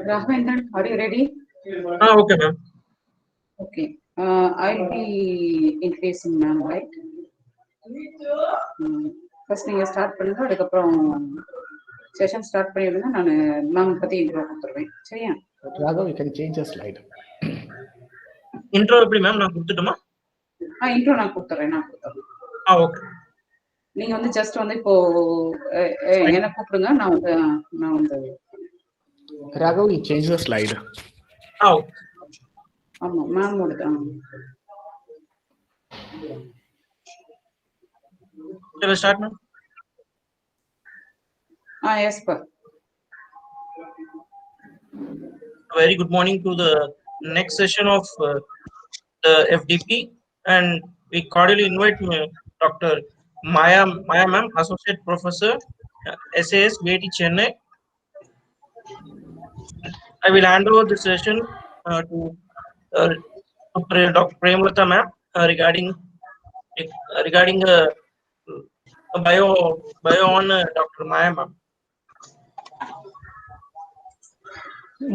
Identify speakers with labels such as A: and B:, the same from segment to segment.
A: Rahmendran, are you ready?
B: Okay, ma'am.
A: Okay. I'll be introducing ma'am, right? First, you start பண்ணுங்க அதுக்கப்புறம் session start பண்ணிடுங்க நான் ma'am பத்தி intro கொடுத்துருவேன் சரியா
C: Raghav, you can change the slide.
B: Intro எப்படி ma'am நான் கொடுத்துட்டுமா?
A: இன்ட்ரோ நான் கொடுத்துறேன்
B: ஓகே.
A: நீங்க வந்து ஜஸ்ட் வந்து இப்போ என்ன கூப்பிடுங்க நான் வந்து
C: Raghav, you change the slide.
A: ஆமா ma'am ஓடுதான்.
B: Shall we start now?
A: Yes, sir.
B: Very good morning to the next session of the FDP, and we cordially invite Dr. Maya ma'am, Associate Professor, SAS, AT Chennai. I will hand over the session to Dr. Premlata ma'am regarding bio on Dr. Maya ma'am.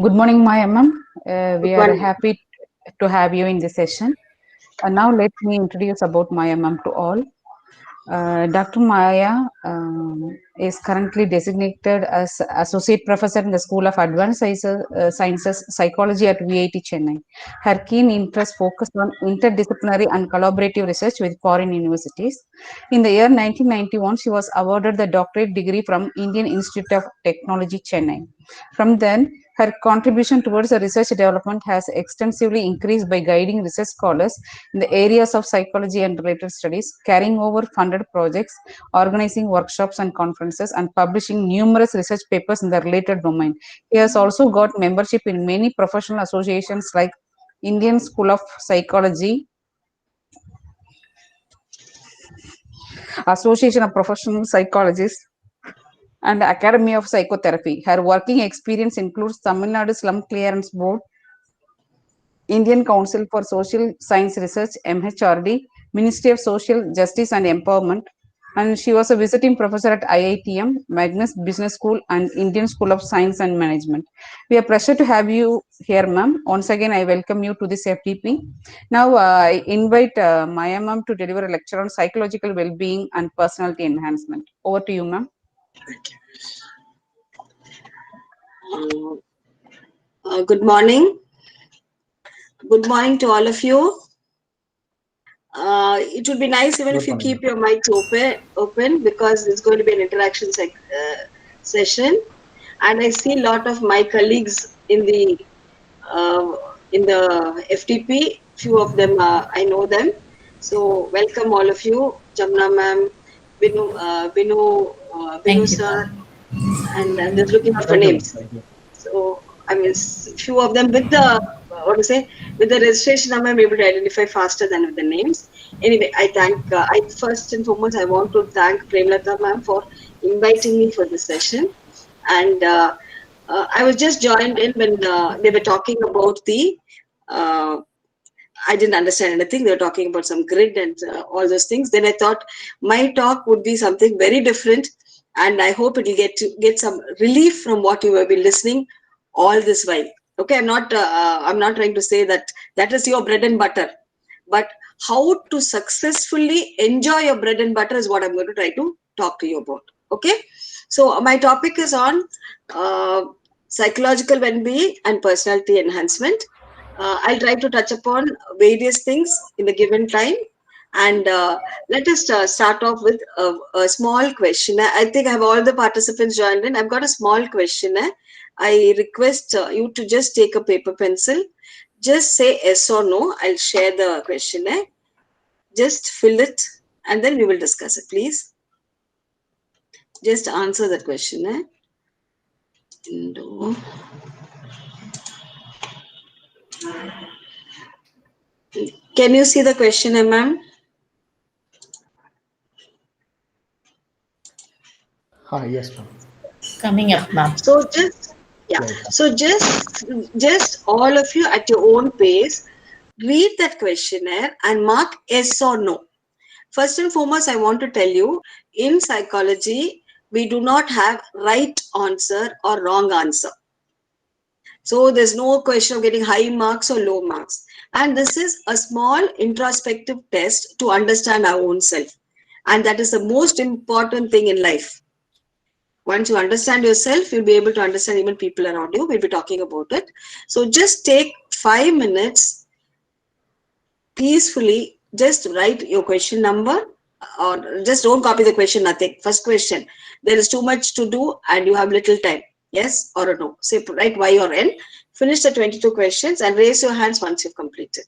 A: Good morning, Maya ma'am. We are happy to have you in this session. Now let me introduce about Maya ma'am to all. Dr. Maya is currently designated as Associate Professor in the School of Advanced Sciences Psychology at VIT Chennai. Her keen interest focused on interdisciplinary and collaborative research with foreign universities. In the year 1991, she was awarded the doctorate degree from Indian Institute of Technology, Chennai. From then, her contribution towards the research development has extensively increased by guiding research scholars in the areas of psychology and related studies, carrying over funded projects, organizing workshops and conferences, and publishing numerous research papers in the related domain. He has also got membership in many professional associations like Indian School of Psychology, Association of Professional Psychologists, and Academy of Psychotherapy. Her working experience includes Tamil Nadu Slum Clearance Board, Indian Council for Social Science Research, MHRD, Ministry of Social Justice and Empowerment, and she was a visiting professor at IITM, Magnus Business School, and Indian School of Science and Management. We are pleasure to have you here, ma'am. Once again, I welcome you to this FDP. Now, I invite Maya ma'am to deliver a lecture on psychological well-being and personality enhancement. Over to you, ma'am.
D: Good morning. Good morning to all of you. It would be nice even if you keep your mics open because it's going to be an interaction session, and I see a lot of my colleagues in the FTP. Few of them I know them, so welcome all of you. Jamna ma'am, Binu sir, and I'm just looking after names. So I mean, few of them with the with the registration number, I'm able to identify faster than with the names. Anyway, I thank. I first and foremost, I want to thank Premlata ma'am for inviting me for this session, and I was just joined in when they were talking about the. I didn't understand anything. They were talking about some grid and all those things. Then I thought my talk would be something very different, and I hope it will get some relief from what you have been listening all this while. Okay, I'm not trying to say that is your bread and butter, but how to successfully enjoy your bread and butter is what I'm going to try to talk to you about. Okay, so my topic is on psychological well-being and personality enhancement. I'll try to touch upon various things in the given time, and let us start off with a small questionnaire. I think I have all the participants joined in. I've got a small questionnaire. I request you to just take a paper pencil, just say yes or no. I'll share the questionnaire. Just fill it and then we will discuss it, please. Just answer the questionnaire. No. Can you see the questionnaire, ma'am?
C: Yes, ma'am.
E: Coming up, ma'am.
D: So just all of you at your own pace, read that questionnaire and mark yes or no. First and foremost, I want to tell you, in psychology, we do not have right answer or wrong answer. So there's no question of getting high marks or low marks. And this is a small introspective test to understand our own self. And that is the most important thing in life. Once you understand yourself, you'll be able to understand even people around you. We'll be talking about it. So just take 5 minutes peacefully, just write your question number, or just don't copy the question, nothing. First question, there is too much to do and you have little time. Yes or no? Say write Y or N. Finish the 22 questions and raise your hands once you've completed.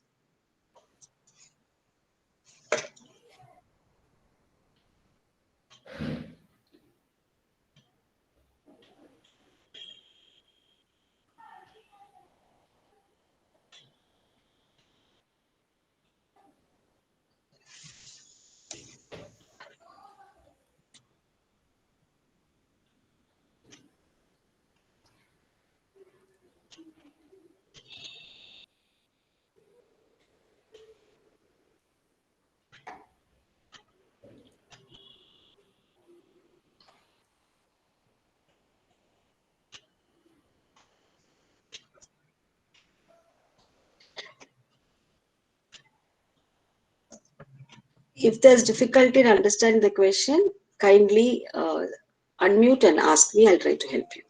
D: If there's difficulty in understanding the question, kindly unmute and ask me. I'll try to help you.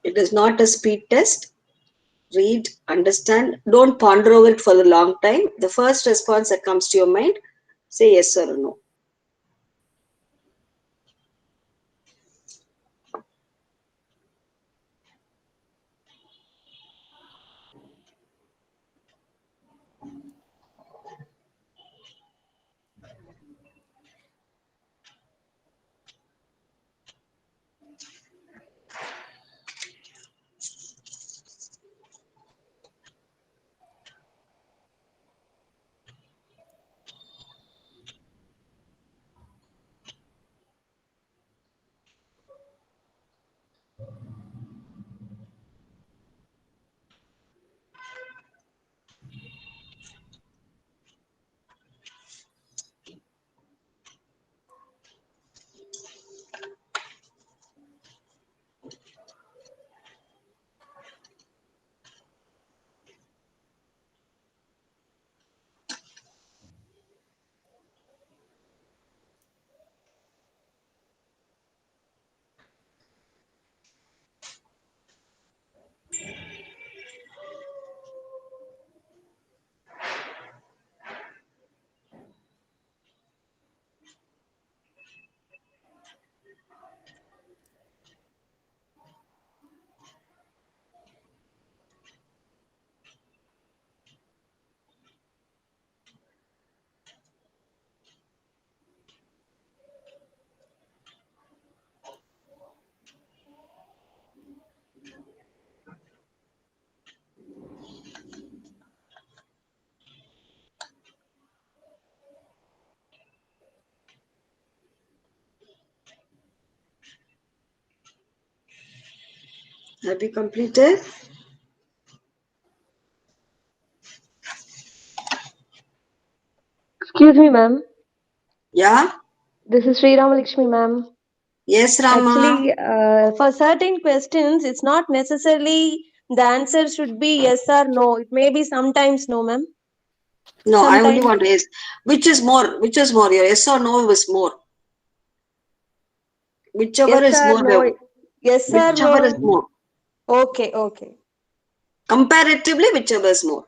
D: It is not a speed test. Read, understand, don't ponder over it for a long time. The first response that comes to your mind, say yes or no. Have you completed?
E: Excuse me, ma'am.
D: Yeah?
E: This is Sri Ramalakshmi, ma'am.
D: Yes, Rama.
E: Actually, for certain questions, it's not necessarily the answer should be yes or no. It may be sometimes no, ma'am.
D: No, I only
E: Sometimes
D: want to ask. Which is more? Which is more? Your yes or no was more. Whichever
E: yes
D: is
E: or
D: more.
E: no. Yes or
D: Whichever is
E: no.
D: more.
E: Okay, okay.
D: Comparatively, whichever is more.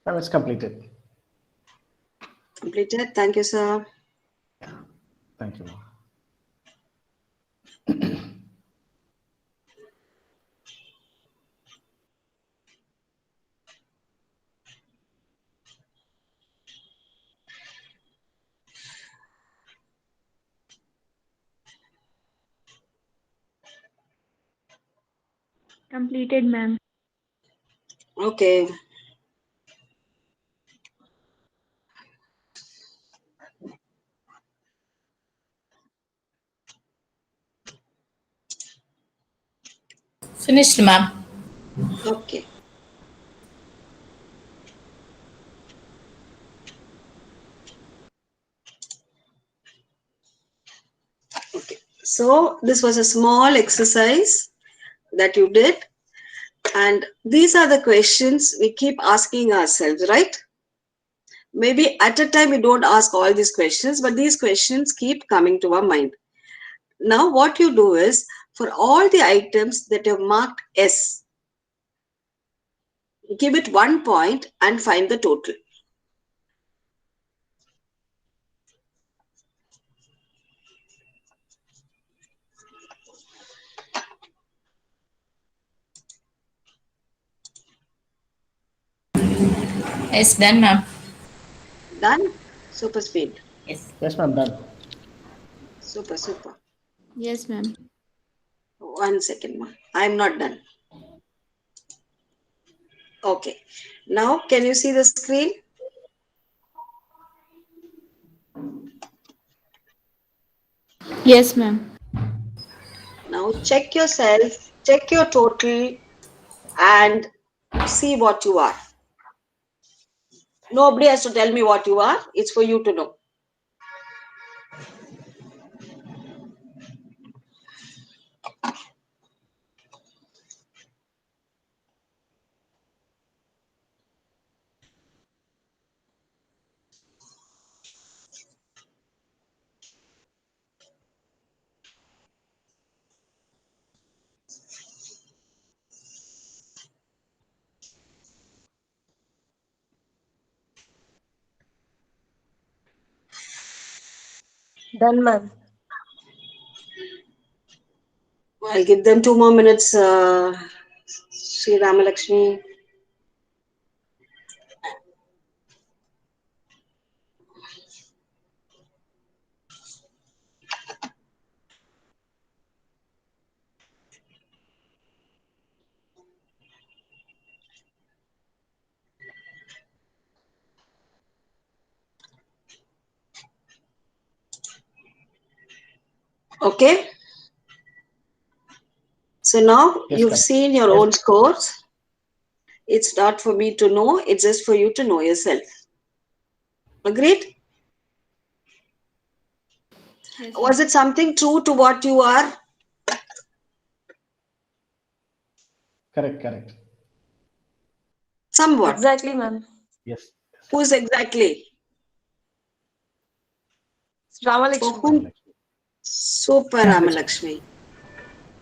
C: Now it's completed.
D: Completed. Thank you, sir.
C: Thank you.
F: Completed, ma'am.
D: Okay.
G: Finished, ma'am.
D: Okay. Okay. So this was a small exercise that you did. And these are the questions we keep asking ourselves, right? Maybe at a time we don't ask all these questions, but these questions keep coming to our mind. Now, what you do is for all the items that you have marked S, give it 1 point and find the total.
G: Yes, done, ma'am.
D: Done? Super speed.
G: Yes.
C: Yes, ma'am, done.
D: Super, super.
F: Yes, ma'am.
D: 1 second, ma. I'm not done. Okay. Now, can you see the screen?
F: Yes, ma'am.
D: Now, check yourself, check your total, and see what you are. Nobody has to tell me what you are. It's for you to know.
E: Done, ma'am.
D: I'll give them 2 more minutes, Sri Ramalakshmi. Okay. So now
C: Yes,
D: you've
C: ma'am.
D: seen your
C: Yes.
D: own scores. It's not for me to know, it's just for you to know yourself. Agreed?
F: Yes,
D: Was it something true to what you are?
C: Correct, correct.
D: Somewhat.
E: Exactly, ma'am.
C: Yes.
D: Who's exactly? For
E: Ramalakshmi.
D: whom? Super Ramalakshmi.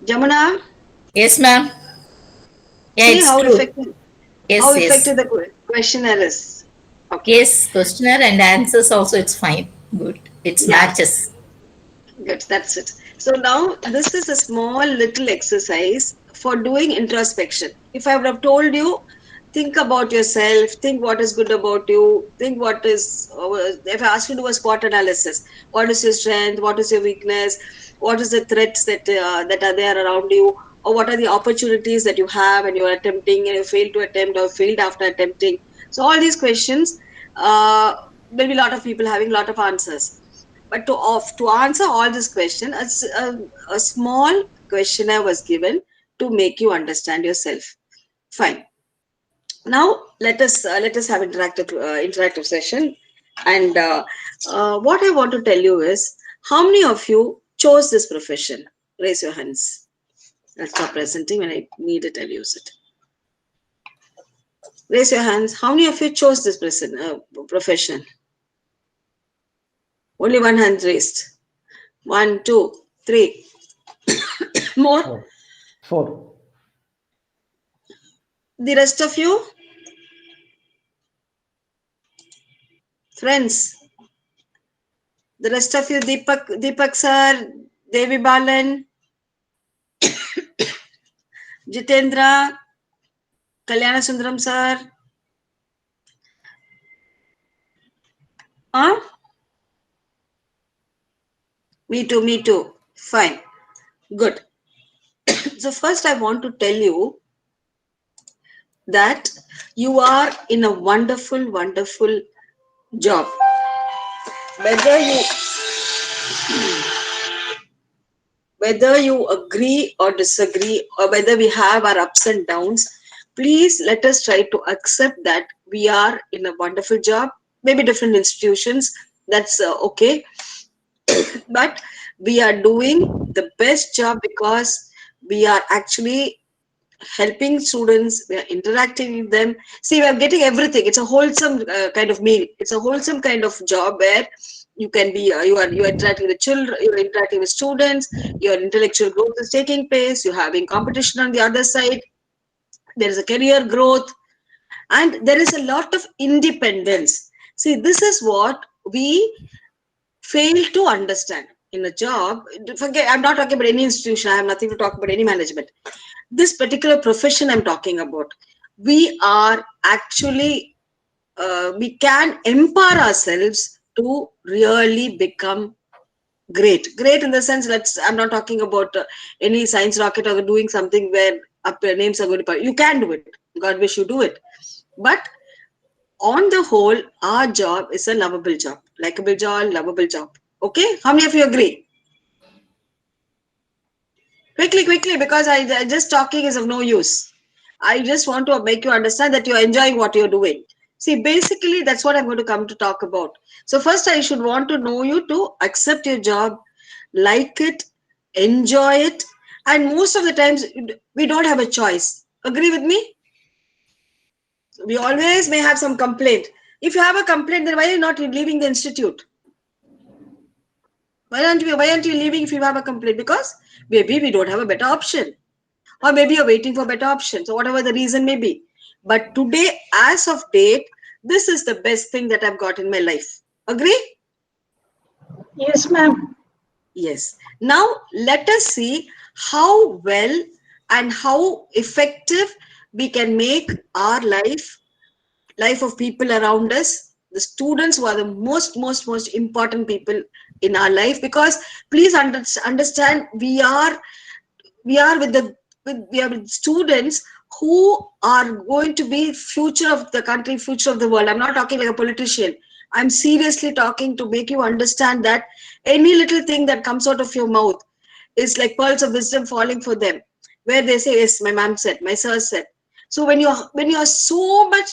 D: Jamuna,
G: Yes, ma'am. Yeah,
D: see
G: it's
D: how
G: true.
D: effective
G: Yes, yes.
D: the questionnaire is. Okay.
G: Yes, questionnaire and answers also, it's fine. Good. It's
D: Yeah.
G: matches.
D: Good, that's it. So now this is a small little exercise for doing introspection. If I would have told you, think about yourself, think what is good about you, think what is, if I ask you to do a SWOT analysis, what is your strength, what is your weakness, what is the threats that are there around you, or what are the opportunities that you have and you are attempting and you fail to attempt or failed after attempting. So all these questions, there'll be a lot of people having a lot of answers, but to answer all this question, a small questionnaire was given to make you understand yourself. Fine. Now let us have interactive session. And what I want to tell you is, how many of you chose this profession? Raise your hands. I'll stop presenting. When I need it, I'll use it. Raise your hands. How many of you chose this profession? Only one hand raised. 1, 2, 3. More.
C: 4. 4.
D: The rest of you, friends, the rest of you, Deepak sir, Devi Balan, Jitendra, Kalyana Sundaram sir. Huh? Me too, me too. Fine. Good. So first I want to tell you that you are in a wonderful, wonderful job. Whether you agree or disagree, or whether we have our ups and downs, please let us try to accept that we are in a wonderful job, maybe different institutions, that's okay, but we are doing the best job because we are actually helping students, we are interacting with them. See, we are getting everything. It's a wholesome kind of meal. It's a wholesome kind of job where you can be you are interacting with children, you're interacting with students, your intellectual growth is taking place, you're having competition on the other side, there is a career growth, and there is a lot of independence. See, this is what we fail to understand in a job. Forget, I'm not talking about any institution, I have nothing to talk about any management. This particular profession I'm talking about, we are actually we can empower ourselves to really become great in the sense, I'm not talking about any science rocket or doing something where up names are going to, you can do it, God wish you do it, but on the whole our job is a lovable job, likable job, lovable job. Okay, how many of you agree? Quickly, because I just talking is of no use. I just want to make you understand that you're enjoying what you're doing. See, basically, that's what I'm going to come to talk about. So first, I should want to know you to accept your job, like it, enjoy it, and most of the times we don't have a choice. Agree with me? We always may have some complaint. If you have a complaint, then why are you not leaving the institute? Why aren't you leaving if you have a complaint? Because maybe we don't have a better option. Or maybe you're waiting for better options, or whatever the reason may be. But today, as of date, this is the best thing that I've got in my life. Agree?
H: Yes, ma'am.
D: Yes. Now, let us see how well and how effective we can make our life of people around us, the students who are the most important people in our life. Because please understand, we are with students who are going to be future of the country, future of the world. I'm not talking like a politician. I'm seriously talking to make you understand that any little thing that comes out of your mouth is like pearls of wisdom falling for them, where they say, yes, my mom said, my sir said. So when you're so much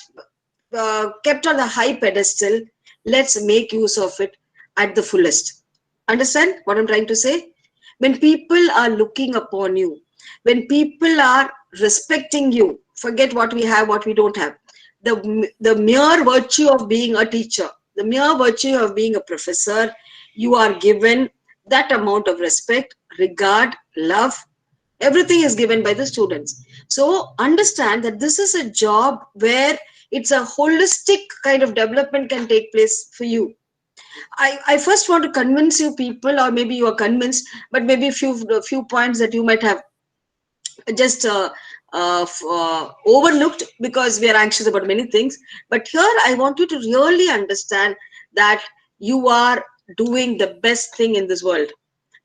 D: kept on the high pedestal, let's make use of it at the fullest. Understand what I'm trying to say? When people are looking upon you, when people are respecting you, forget what we have, what we don't have. The mere virtue of being a teacher, the mere virtue of being a professor, you are given that amount of respect, regard, love. Everything is given by the students. So understand that this is a job where it's a holistic kind of development can take place for you. I first want to convince you people, or maybe you are convinced, but maybe a few points that you might have just overlooked because we are anxious about many things. But here I want you to really understand that you are doing the best thing in this world.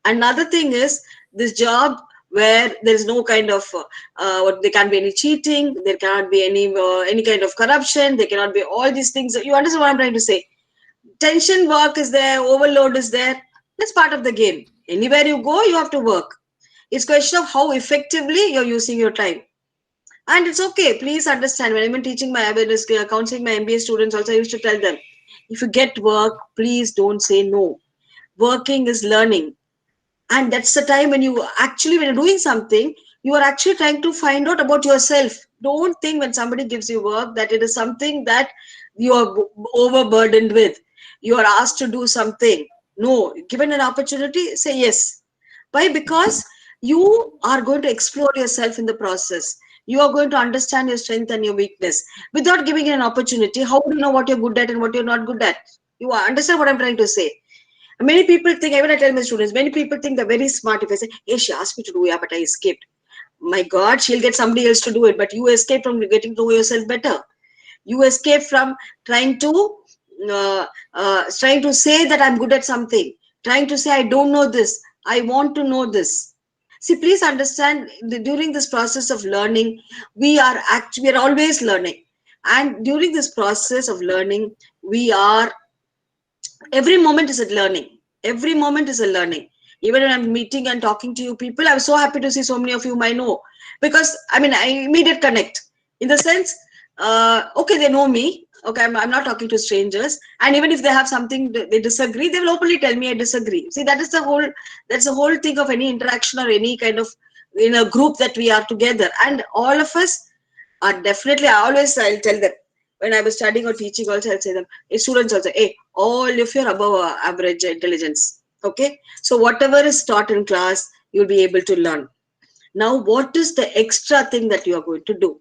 D: Another thing is this job where there is no kind of there can't be any cheating, there cannot be any kind of corruption, there cannot be all these things. You understand what I'm trying to say? Tension work is there, overload is there. That's part of the game. Anywhere you go, you have to work. It's question of how effectively you're using your time. And it's okay. Please understand, when I'm teaching my awareness, counseling my MBA students also, I used to tell them, if you get work, please don't say no. Working is learning. And that's the time when when you're doing something, you are actually trying to find out about yourself. Don't think when somebody gives you work that it is something that you are overburdened with. You are asked to do something. No, given an opportunity, say yes. Why? Because you are going to explore yourself in the process. You are going to understand your strength and your weakness. Without giving it an opportunity, how do you know what you're good at and what you're not good at? You understand what I'm trying to say? Many people think, even I tell my students, many people think they're very smart. If I say, hey, she asked me to do it, but I escaped. My God, she'll get somebody else to do it, but you escape from getting to know yourself better. You escape from trying to say that I'm good at something, trying to say I don't know this, I want to know this. See, please understand, during this process of learning, we are always learning. And during this process of learning, we are, every moment is a learning. Every moment is a learning. Even when I'm meeting and talking to you people, I'm so happy to see so many of you I know. Because, I mean, I immediate connect. In the sense, okay, they know me. Okay, I'm not talking to strangers. And even if they have something they disagree, they will openly tell me I disagree. See, that's the whole thing of any interaction or any kind of, in a group that we are together. And all of us are definitely, I'll tell them, when I was studying or teaching also, I'll say them, students also, hey, all if you're above average intelligence, okay? So whatever is taught in class, you'll be able to learn. Now, what is the extra thing that you are going to do?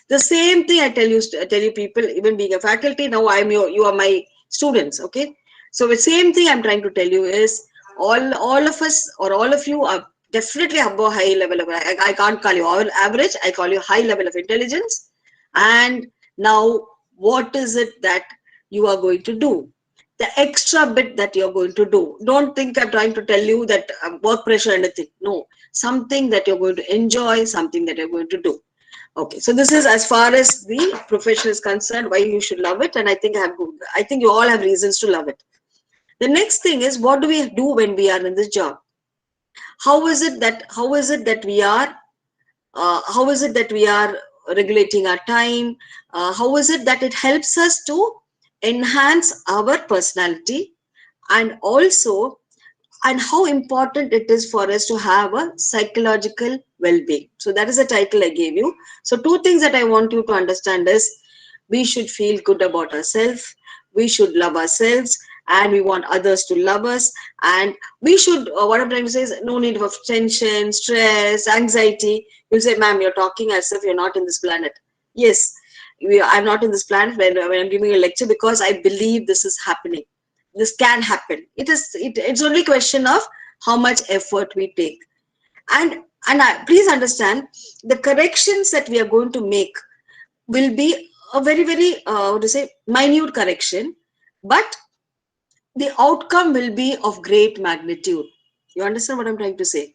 D: The same thing I tell you people, even being a faculty, now you are my students, okay? So the same thing I'm trying to tell you is, all of us or all of you are definitely above high level of, I can't call you all average, I call you high level of intelligence. And now, what is it that you are going to do? The extra bit that you're going to do. Don't think I'm trying to tell you that work pressure or anything. No, something that you're going to enjoy, something that you're going to do. Okay, so this is as far as the profession is concerned, why you should love it, and I think you all have reasons to love it. The next thing is, what do we do when we are in this job? How is it that we are regulating our time? How is it that it helps us to enhance our personality, and also, and how important it is for us to have a psychological well-being. So that is the title I gave you. So two things that I want you to understand is, we should feel good about ourselves, we should love ourselves, and we want others to love us. And we should, what I'm trying to say is, no need of tension, stress, anxiety. You'll say, ma'am, you're talking as if you're not in this planet. Yes, I'm not in this planet when I'm giving a lecture, because I believe this is happening. This can happen. It's only a question of how much effort we take. And please understand, the corrections that we are going to make will be a very, very, minute correction, but the outcome will be of great magnitude. You understand what I'm trying to say?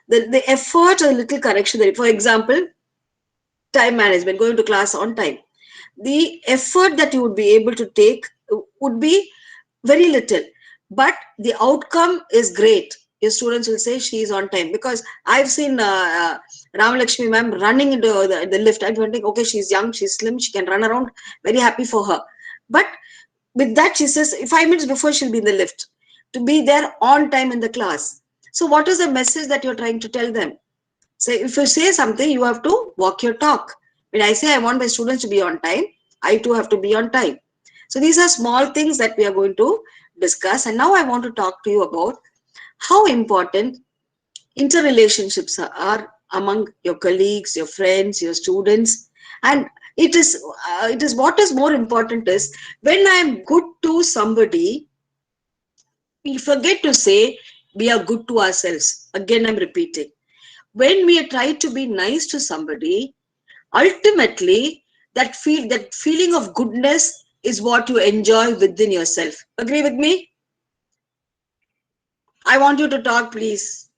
D: The effort or little correction, for example, time management, going to class on time. The effort that you would be able to take would be very little, but the outcome is great. Your students will say she is on time, because I've seen Ram Lakshmi ma'am running into the lift. I'm thinking, okay, she's young, she's slim, she can run around, very happy for her. But with that, she says 5 minutes before she'll be in the lift, to be there on time in the class. So what is the message that you're trying to tell them? Say, if you say something, you have to walk your talk. When I say I want my students to be on time, I too have to be on time. So these are small things that we are going to discuss. And now I want to talk to you about how important interrelationships are among your colleagues, your friends, your students. And it is what is more important is, when I am good to somebody, we forget to say we are good to ourselves. Again, I'm repeating. When we try to be nice to somebody, ultimately that feeling of goodness is what you enjoy within yourself. Agree with me? I want you to talk, please.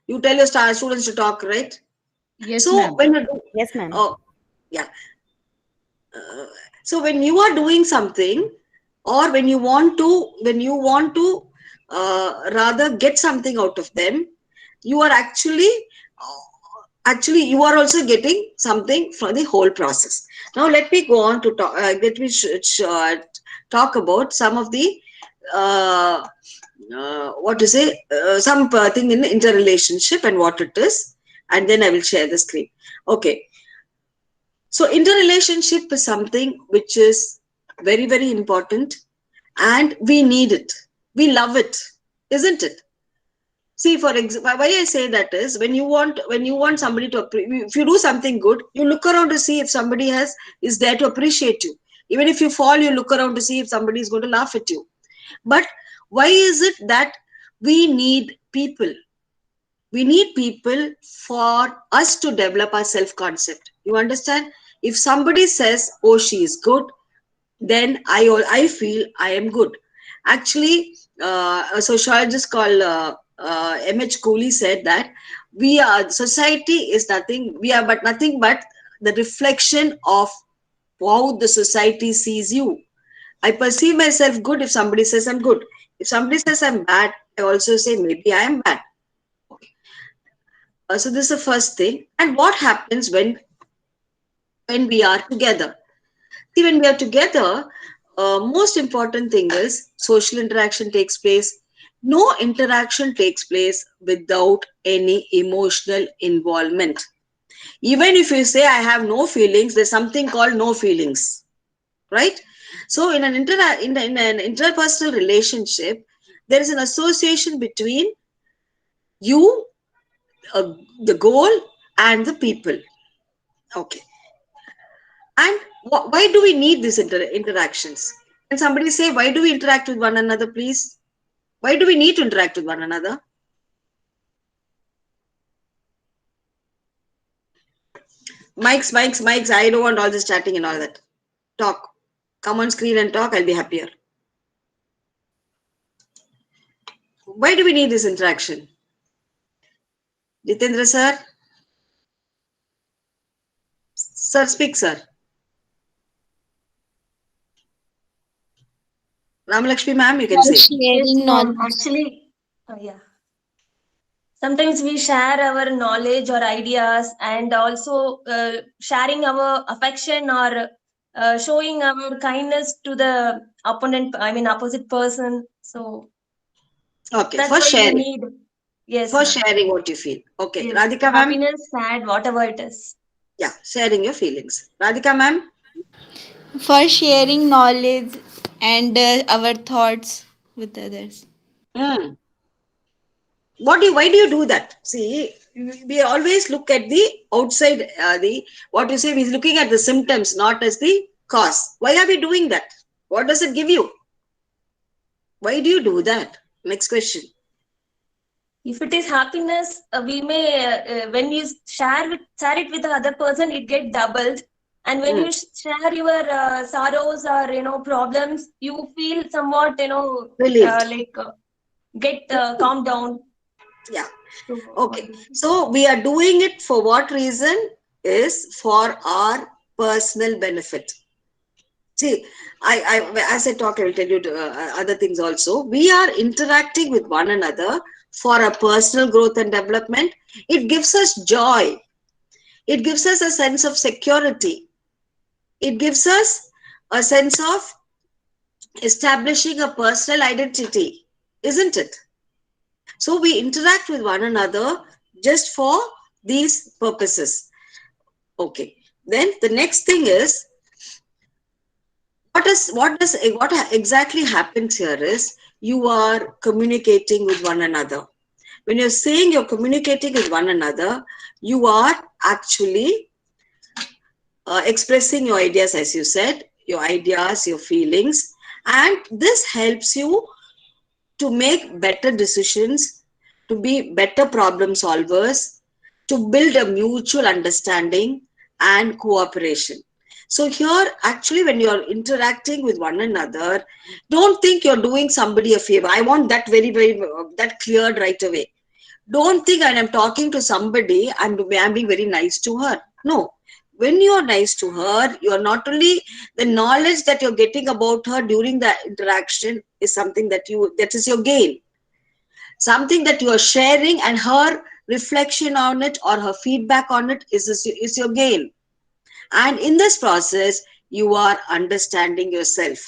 D: You tell your students to talk, right?
A: Yes,
D: So
A: ma'am.
D: when you do,
I: Yes, ma'am.
D: oh yeah. So when you are doing something, or when you want to rather get something out of them, you are actually you are also getting something from the whole process. Now let me go on to talk. Talk about some of the uh, some thing in interrelationship and what it is, and then I will share the screen. Okay. So interrelationship is something which is very, very important, and we need it. We love it, isn't it? See, for example, why I say that is, when you want somebody to, if you do something good, you look around to see if somebody is there to appreciate you. Even if you fall, you look around to see if somebody is going to laugh at you. But why is it that we need people? We need people for us to develop our self-concept. You understand? If somebody says, oh, she is good, then I feel I am good. Actually, a sociologist called M.H. Cooley said that society is nothing, we are but nothing but the reflection of how the society sees you. I perceive myself good if somebody says I'm good. If somebody says I'm bad, I also say maybe I am bad. Okay. So this is the first thing. And what happens when we are together? See, when we are together, most important thing is social interaction takes place. No interaction takes place without any emotional involvement. Even if you say I have no feelings, there's something called no feelings, right? So in an interpersonal relationship, there is an association between you, the goal, and the people. Okay. And why do we need these interactions? Can somebody say, why do we interact with one another, please? Why do we need to interact with one another? Mics. I don't want all this chatting and all that. Talk. Come on screen and talk. I'll be happier. Why do we need this interaction? Jitendra sir? Sir, speak, sir. Ramalakshmi ma'am, you can say.
E: Yes,
F: Sharing
E: ma'am.
F: knowledge.
E: Actually, yeah. Sometimes we share our knowledge or ideas, and also sharing our affection or showing our kindness to the opposite person. So
D: Okay,
E: that's
D: for
E: why we
D: sharing.
E: need. Yes,
D: For
E: ma'am.
D: sharing what you feel. Okay,
E: Yes,
D: Radhika ma'am.
E: happiness, sad, whatever it is.
D: Yeah, sharing your feelings. Radhika ma'am.
F: For sharing knowledge and our thoughts with others.
D: Hmm. Why do you do that? See, we always look at the outside, what you say, we're looking at the symptoms, not as the cause. Why are we doing that? What does it give you? Why do you do that? Next question.
E: If it is happiness, we may when you share it with the other person, it get doubled. And when you share your sorrows or problems, you feel somewhat
D: Relieved.
E: get calmed down.
D: Yeah.
E: So,
D: Okay. So we are doing it for what reason? Is for our personal benefit. See, as I talk, I will tell you other things also. We are interacting with one another for our personal growth and development. It gives us joy. It gives us a sense of security. It gives us a sense of establishing a personal identity, isn't it? So we interact with one another just for these purposes. Okay. Then the next thing is, what exactly happens here is you are communicating with one another. When you're saying you're communicating with one another, you are actually expressing your ideas, as you said, your ideas, your feelings, and this helps you to make better decisions, to be better problem solvers, to build a mutual understanding and cooperation. So here, actually, when you're interacting with one another, don't think you're doing somebody a favor. I want that very, that cleared right away. Don't think when I'm talking to somebody, I'm being very nice to her. No. When you're nice to her, you're not only the knowledge that you're getting about her during the interaction is something that is your gain. Something that you are sharing, and her reflection on it or her feedback on it is your gain. And in this process, you are understanding yourself.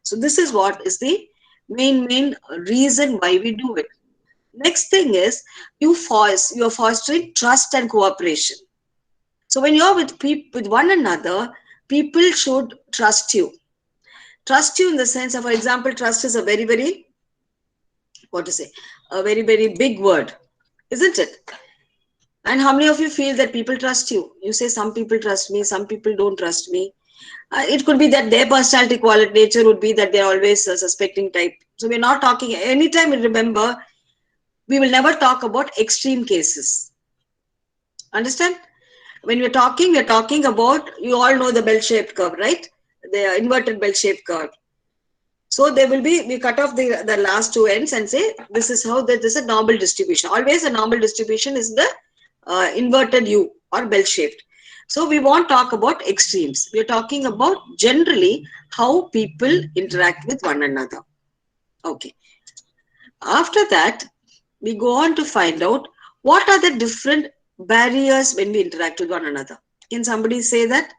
D: So this is what is the main reason why we do it. Next thing is you're fostering trust and cooperation. So when you're with one another, people should trust you. Trust you in the sense of, for example, trust is a very, what to say, a very big word, isn't it? And how many of you feel that people trust you? You say some people trust me, some people don't trust me. It could be that their personality quality nature would be that they're always a suspecting type. So we're not talking, anytime we remember, we will never talk about extreme cases. Understand? When we're talking about, you all know the bell-shaped curve, right? The inverted bell-shaped curve. So there will be, we cut off the last two ends and say this is how this is a normal distribution. Always a normal distribution is the inverted U or bell shaped. So we won't talk about extremes. We're talking about generally how people interact with one another. Okay. After that, we go on to find out what are the different barriers when we interact with one another. Can somebody say that?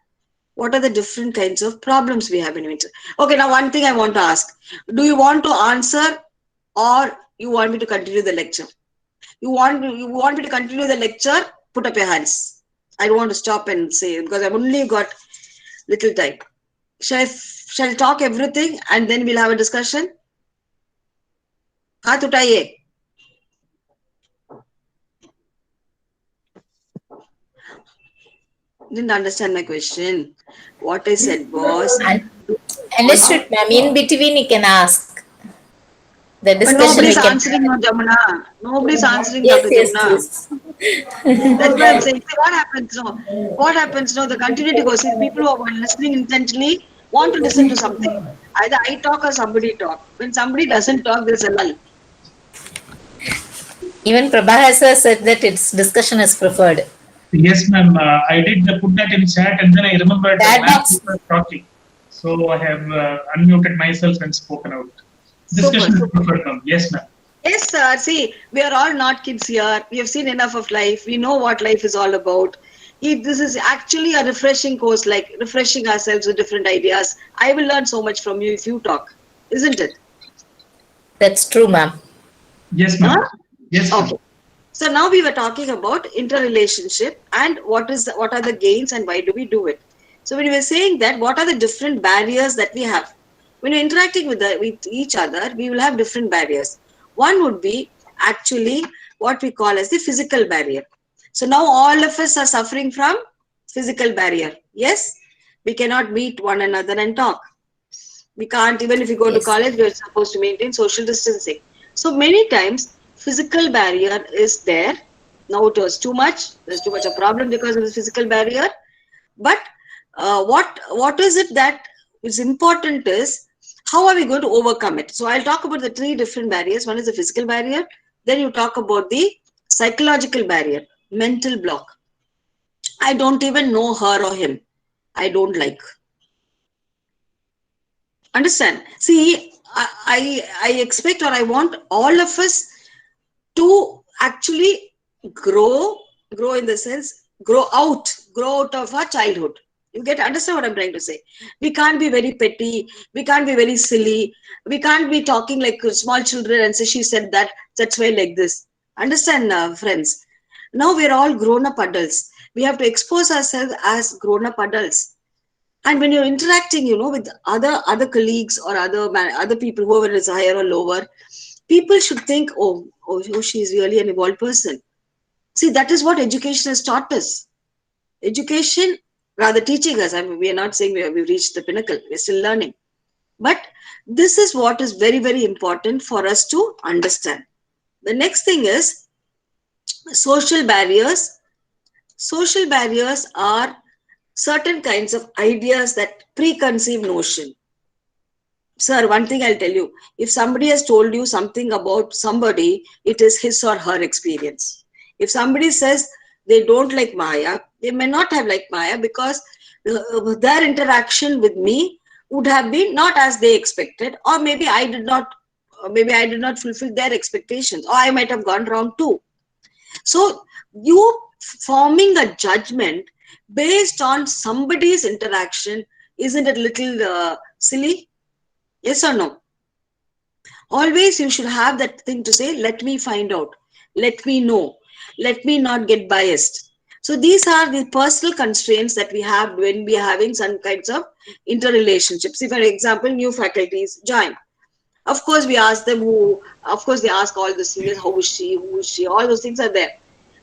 D: What are the different kinds of problems we have in it? Okay, now one thing I want to ask. Do you want to answer or you want me to continue the lecture? You want me to continue the lecture? Put up your hands. I don't want to stop and say because I've only got little time. Shall I talk everything and then we'll have a discussion? Haath utaiye. Didn't understand my question. What I said was,
G: Understood, ma'am. In between, you can ask. The
D: but
G: discussion
D: nobody's
G: we can
D: answering, no, Jamuna. Nobody's answering,
G: Yes,
D: Dr.
G: yes,
D: Jamuna.
G: yes.
D: That's what I'm saying. What happens now? What happens now? The continuity goes. See, people who are listening intently want to listen to something. Either I talk or somebody talk. When somebody doesn't talk, there's a lull.
G: Even Prabhas said that its discussion is preferred.
I: Yes, ma'am. I did put that in chat and then I remembered
G: That
I: ma'am
G: box.
I: was talking. So I have unmuted myself and spoken out. Discussion is preferred, ma'am. Yes, ma'am.
D: Yes, sir. See, we are all not kids here. We have seen enough of life. We know what life is all about. This is actually a refreshing course, like refreshing ourselves with different ideas. I will learn so much from you if you talk, isn't it?
G: That's true, ma'am.
I: Yes, ma'am.
D: Huh?
I: Yes, ma'am.
D: Okay. So now we were talking about interrelationship and what are the gains and why do we do it. So when we were saying that, what are the different barriers that we have? When you're interacting with each other, we will have different barriers. One would be actually what we call as the physical barrier. So now all of us are suffering from physical barrier. Yes, we cannot meet one another and talk. We can't, even if we go to college, we're supposed to maintain social distancing. So many times, physical barrier is there. Now it was too much. There's too much a problem because of the physical barrier. But what is it that is important is how are we going to overcome it? So I'll talk about the three different barriers. One is the physical barrier. Then you talk about the psychological barrier, mental block. I don't even know her or him. I don't like. Understand? See, I expect or I want all of us to actually grow in the sense, grow out of our childhood. You understand what I'm trying to say? We can't be very petty. We can't be very silly. We can't be talking like small children and say, she said that, that's why like this. Understand, friends? Now we're all grown up adults. We have to expose ourselves as grown up adults. And when you're interacting, with other colleagues or other people, whoever is higher or lower, people should think, oh, she's really an evolved person. See, that is what education has taught us. Education, rather teaching us. I mean, we are not saying we've reached the pinnacle. We're still learning. But this is what is very, very important for us to understand. The next thing is social barriers. Social barriers are certain kinds of ideas, that preconceived notion. Sir, one thing I'll tell you, if somebody has told you something about somebody, it is his or her experience. If somebody says they don't like Maya, they may not have liked Maya because their interaction with me would have been not as they expected, or maybe I did not fulfill their expectations, or I might have gone wrong too. So you forming a judgment based on somebody's interaction, isn't it a little silly? Yes or no? Always you should have that thing to say, let me find out, let me know, let me not get biased. So these are the personal constraints that we have when we are having some kinds of interrelationships. See, for example, new faculties join. Of course, we ask them they ask all the seniors, who is she, all those things are there.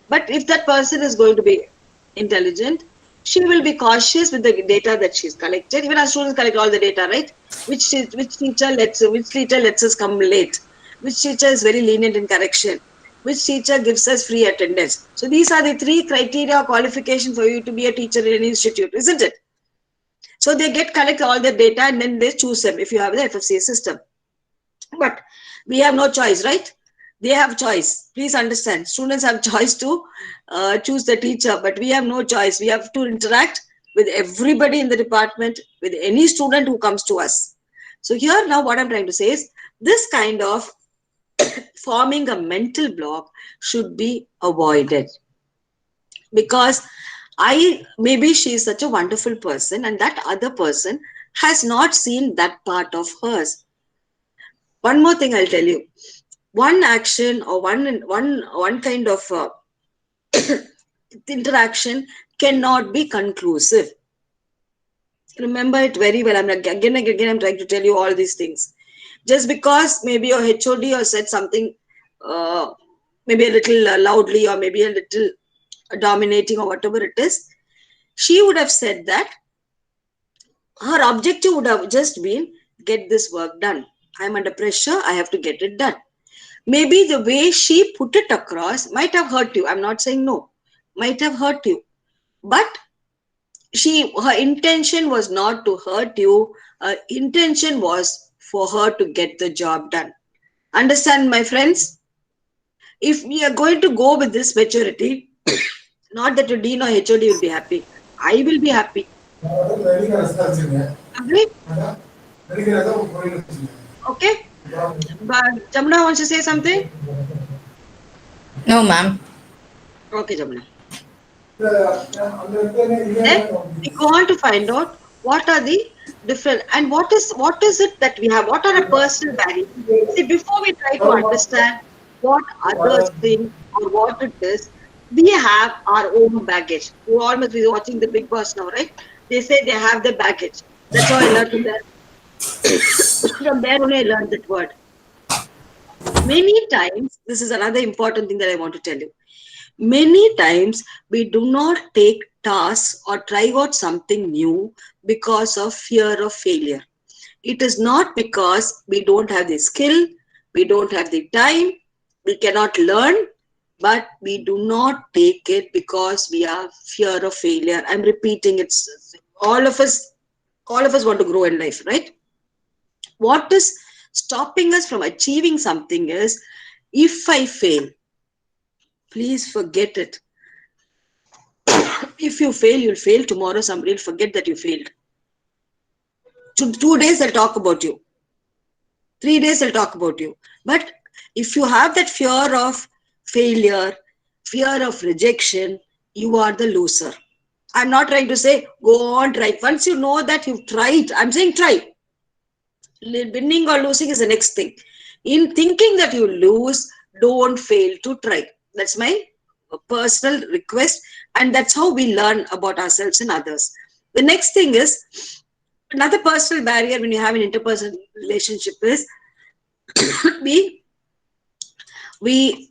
D: But if that person is going to be intelligent, she will be cautious with the data that she's collected. Even our students collect all the data, right? Which teacher lets us come late? Which teacher is very lenient in correction? Which teacher gives us free attendance? So these are the three criteria or qualification for you to be a teacher in an institute, isn't it? So they collect all the data and then they choose them if you have the FFCA system. But we have no choice, right? They have choice. Please understand. Students have choice to choose the teacher, but we have no choice. We have to interact with everybody in the department, with any student who comes to us. So here now what I'm trying to say is this kind of forming a mental block should be avoided, because maybe she is such a wonderful person and that other person has not seen that part of hers. One more thing I'll tell you. One action or one kind of interaction cannot be conclusive. Remember it very well. I'm again and again I'm trying to tell you all these things. Just because maybe your HOD or said something maybe a little loudly or maybe a little dominating or whatever it is, she would have said that her objective would have just been get this work done. I'm under pressure, I have to get it done. Maybe the way she put it across might have hurt you. I'm not saying no, might have hurt you, but her intention was not to hurt you. Her intention was for her to get the job done. Understand, my friends? If we are going to go with this maturity, not that your dean or HOD will be happy, I will be happy. Agree? Okay. But Jamuna wants to say something?
G: No, ma'am.
D: Okay, Jamuna. Then we go on to find out what are the different and what is it that we have, what are our personal barriers. See, before we try to understand what others think or what it is, we have our own baggage. You all must be watching the Big Boss now, right? They say they have the baggage. That's how I learned from there. From there only I learned that word. Many times, this is another important thing that I want to tell you. Many times we do not take tasks or try out something new because of fear of failure. It is not because we don't have the skill, we don't have the time, we cannot learn, but we do not take it because we are fear of failure. I'm repeating it. All of us want to grow in life, right? What is stopping us from achieving something is, if I fail, please forget it. If you fail, you'll fail. Tomorrow somebody will forget that you failed. 2 days they'll talk about you. 3 days they'll talk about you. But if you have that fear of failure, fear of rejection, you are the loser. I'm not trying to say go on, try. Once you know that you've tried, I'm saying try. Winning or losing is the next thing. In thinking that you lose, don't fail to try. That's my personal request, and that's how we learn about ourselves and others. The next thing is, another personal barrier when you have an interpersonal relationship is we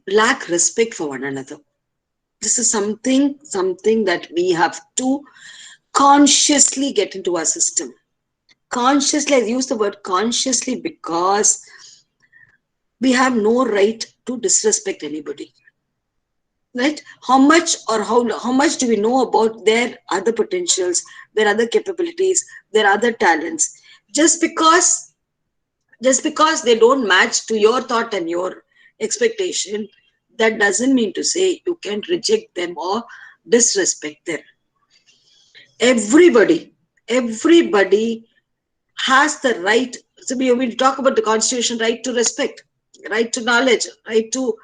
D: lack respect for one another. This is something that we have to consciously get into our system. Consciously, I use the word consciously because we have no right to disrespect anybody. Right? How much do we know about their other potentials, their other capabilities, their other talents? Just because they don't match to your thought and your expectation, that doesn't mean to say you can reject them or disrespect them. Everybody has the right. So we talk about the Constitution, right to respect, right to knowledge, right to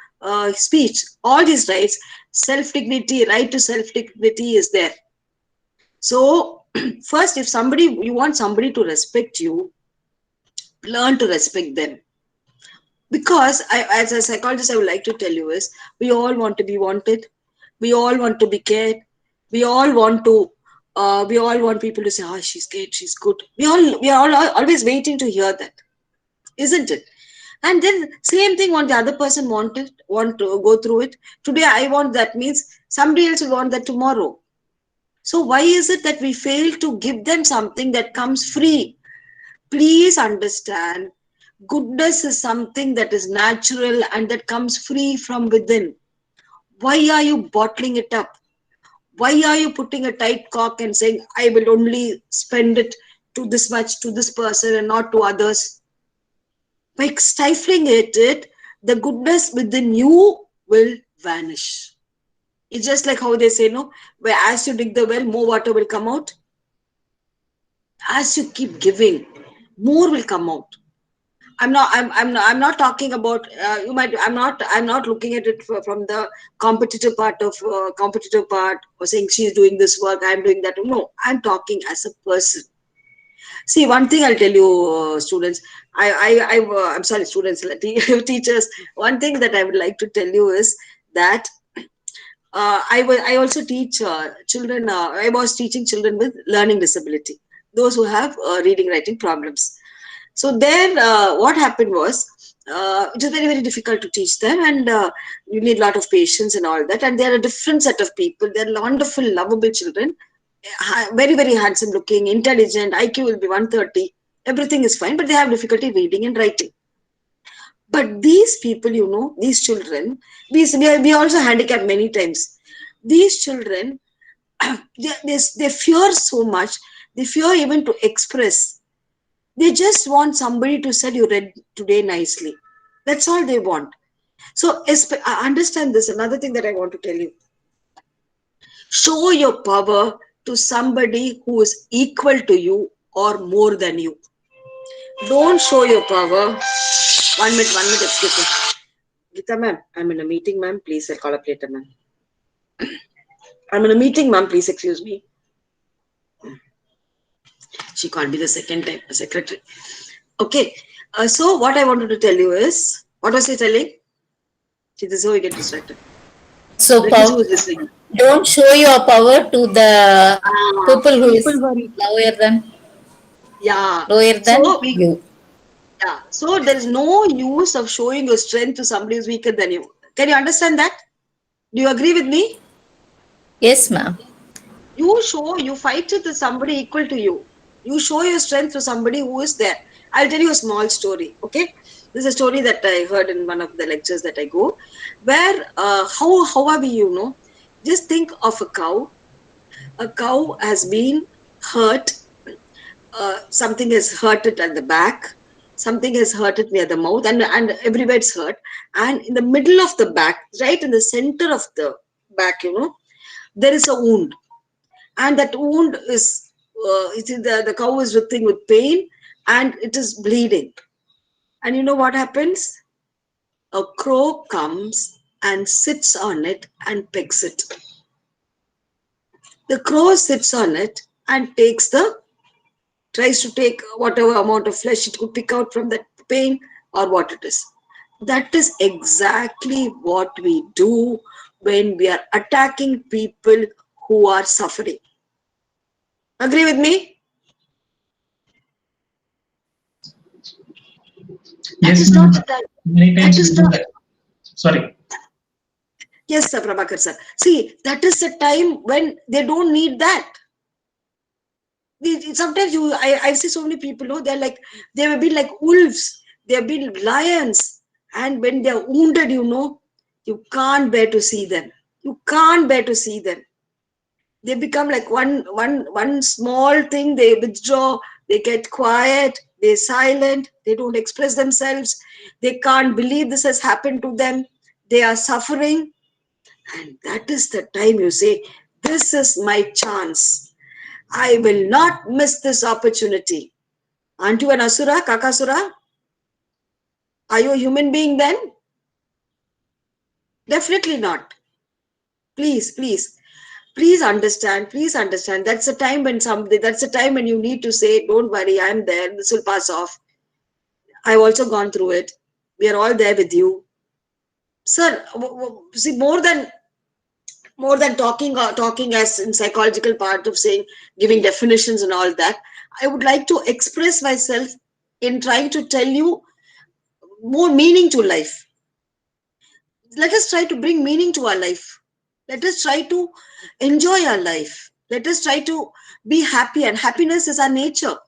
D: speech, all these rights, self-dignity, right to self-dignity is there. So first, if you want somebody to respect you, learn to respect them. Because as a psychologist, I would like to tell you is, we all want to be wanted, we all want to be cared, we all want people to say, oh, she's great, she's good. We are all always waiting to hear that, isn't it? And then same thing when the other person want to go through it. Today I want that, means somebody else will want that tomorrow. So why is it that we fail to give them something that comes free? Please understand, goodness is something that is natural and that comes free from within. Why are you bottling it up? Why are you putting a tight cork and saying, I will only spend it to this much to this person and not to others? By stifling it, the goodness within you will vanish. It's just like how they say, no, where as you dig the well, more water will come out. As you keep giving, more will come out. I'm not talking about you might. I'm not looking at it from the competitive part or saying she's doing this work, I'm doing that. No, I'm talking as a person. See, one thing I'll tell you, students. I'm sorry, students, teachers. One thing that I would like to tell you is that I also teach children. I was teaching children with learning disability, those who have reading writing problems. So then what happened was, it is very, very difficult to teach them, and you need a lot of patience and all that. And they are a different set of people. They're wonderful, lovable children, very, very handsome looking, intelligent, IQ will be 130. Everything is fine, but they have difficulty reading and writing. But these people, these children, we also handicapped many times. These children, they fear so much. They fear even to express. They just want somebody to say, you read today nicely. That's all they want. So I understand this. Another thing that I want to tell you. Show your power to somebody who is equal to you or more than you. Don't show your power. 1 minute, excuse me. Gita ma'am, I'm in a meeting, ma'am. Please, I'll call up later, ma'am. I'm in a meeting, ma'am. Please excuse me. She called me the second time, secretary. Okay. So what I wanted to tell you is, what was I telling? See, this is how we get distracted.
G: So don't show your power to the people who is lower than you.
D: Yeah. So there is no use of showing your strength to somebody who's weaker than you. Can you understand that? Do you agree with me?
G: Yes, ma'am.
D: You fight with somebody equal to you. You show your strength to somebody who is there. I'll tell you a small story. Okay, this is a story that I heard in one of the lectures that I go, where how are we? Just think of a cow. A cow has been hurt. Something has hurt it at the back. Something has hurt it near the mouth, and everywhere it's hurt. And in the middle of the back, right in the center of the back, there is a wound. And that wound is the cow is writhing with pain and it is bleeding. And you know what happens? A crow comes and sits on it and pecks it. The crow sits on it and tries to take whatever amount of flesh it could pick out from that pain or what it is. That is exactly what we do when we are attacking people who are suffering. Agree with me?
I: Yes, ma'am. Many times we do that. Sorry.
D: Yes, sir, Prabhakar sir. See, that is the time when they don't need that. Sometimes I see so many people, they have been like wolves, they have been lions, and when they are wounded, you can't bear to see them. You can't bear to see them. They become like one small thing, they withdraw, they get quiet, they're silent, they don't express themselves, they can't believe this has happened to them, they are suffering. And that is the time you say, this is my chance. I will not miss this opportunity. Aren't you an asura, kakasura? Are you a human being then? Definitely not. Please understand. That's the time when you need to say, don't worry, I'm there. This will pass off. I've also gone through it. We are all there with you. Sir, see, more than talking as in psychological part of saying, giving definitions and all that, I would like to express myself in trying to tell you more meaning to life. Let us try to bring meaning to our life. Let us try to enjoy our life. Let us try to be happy, and happiness is our nature.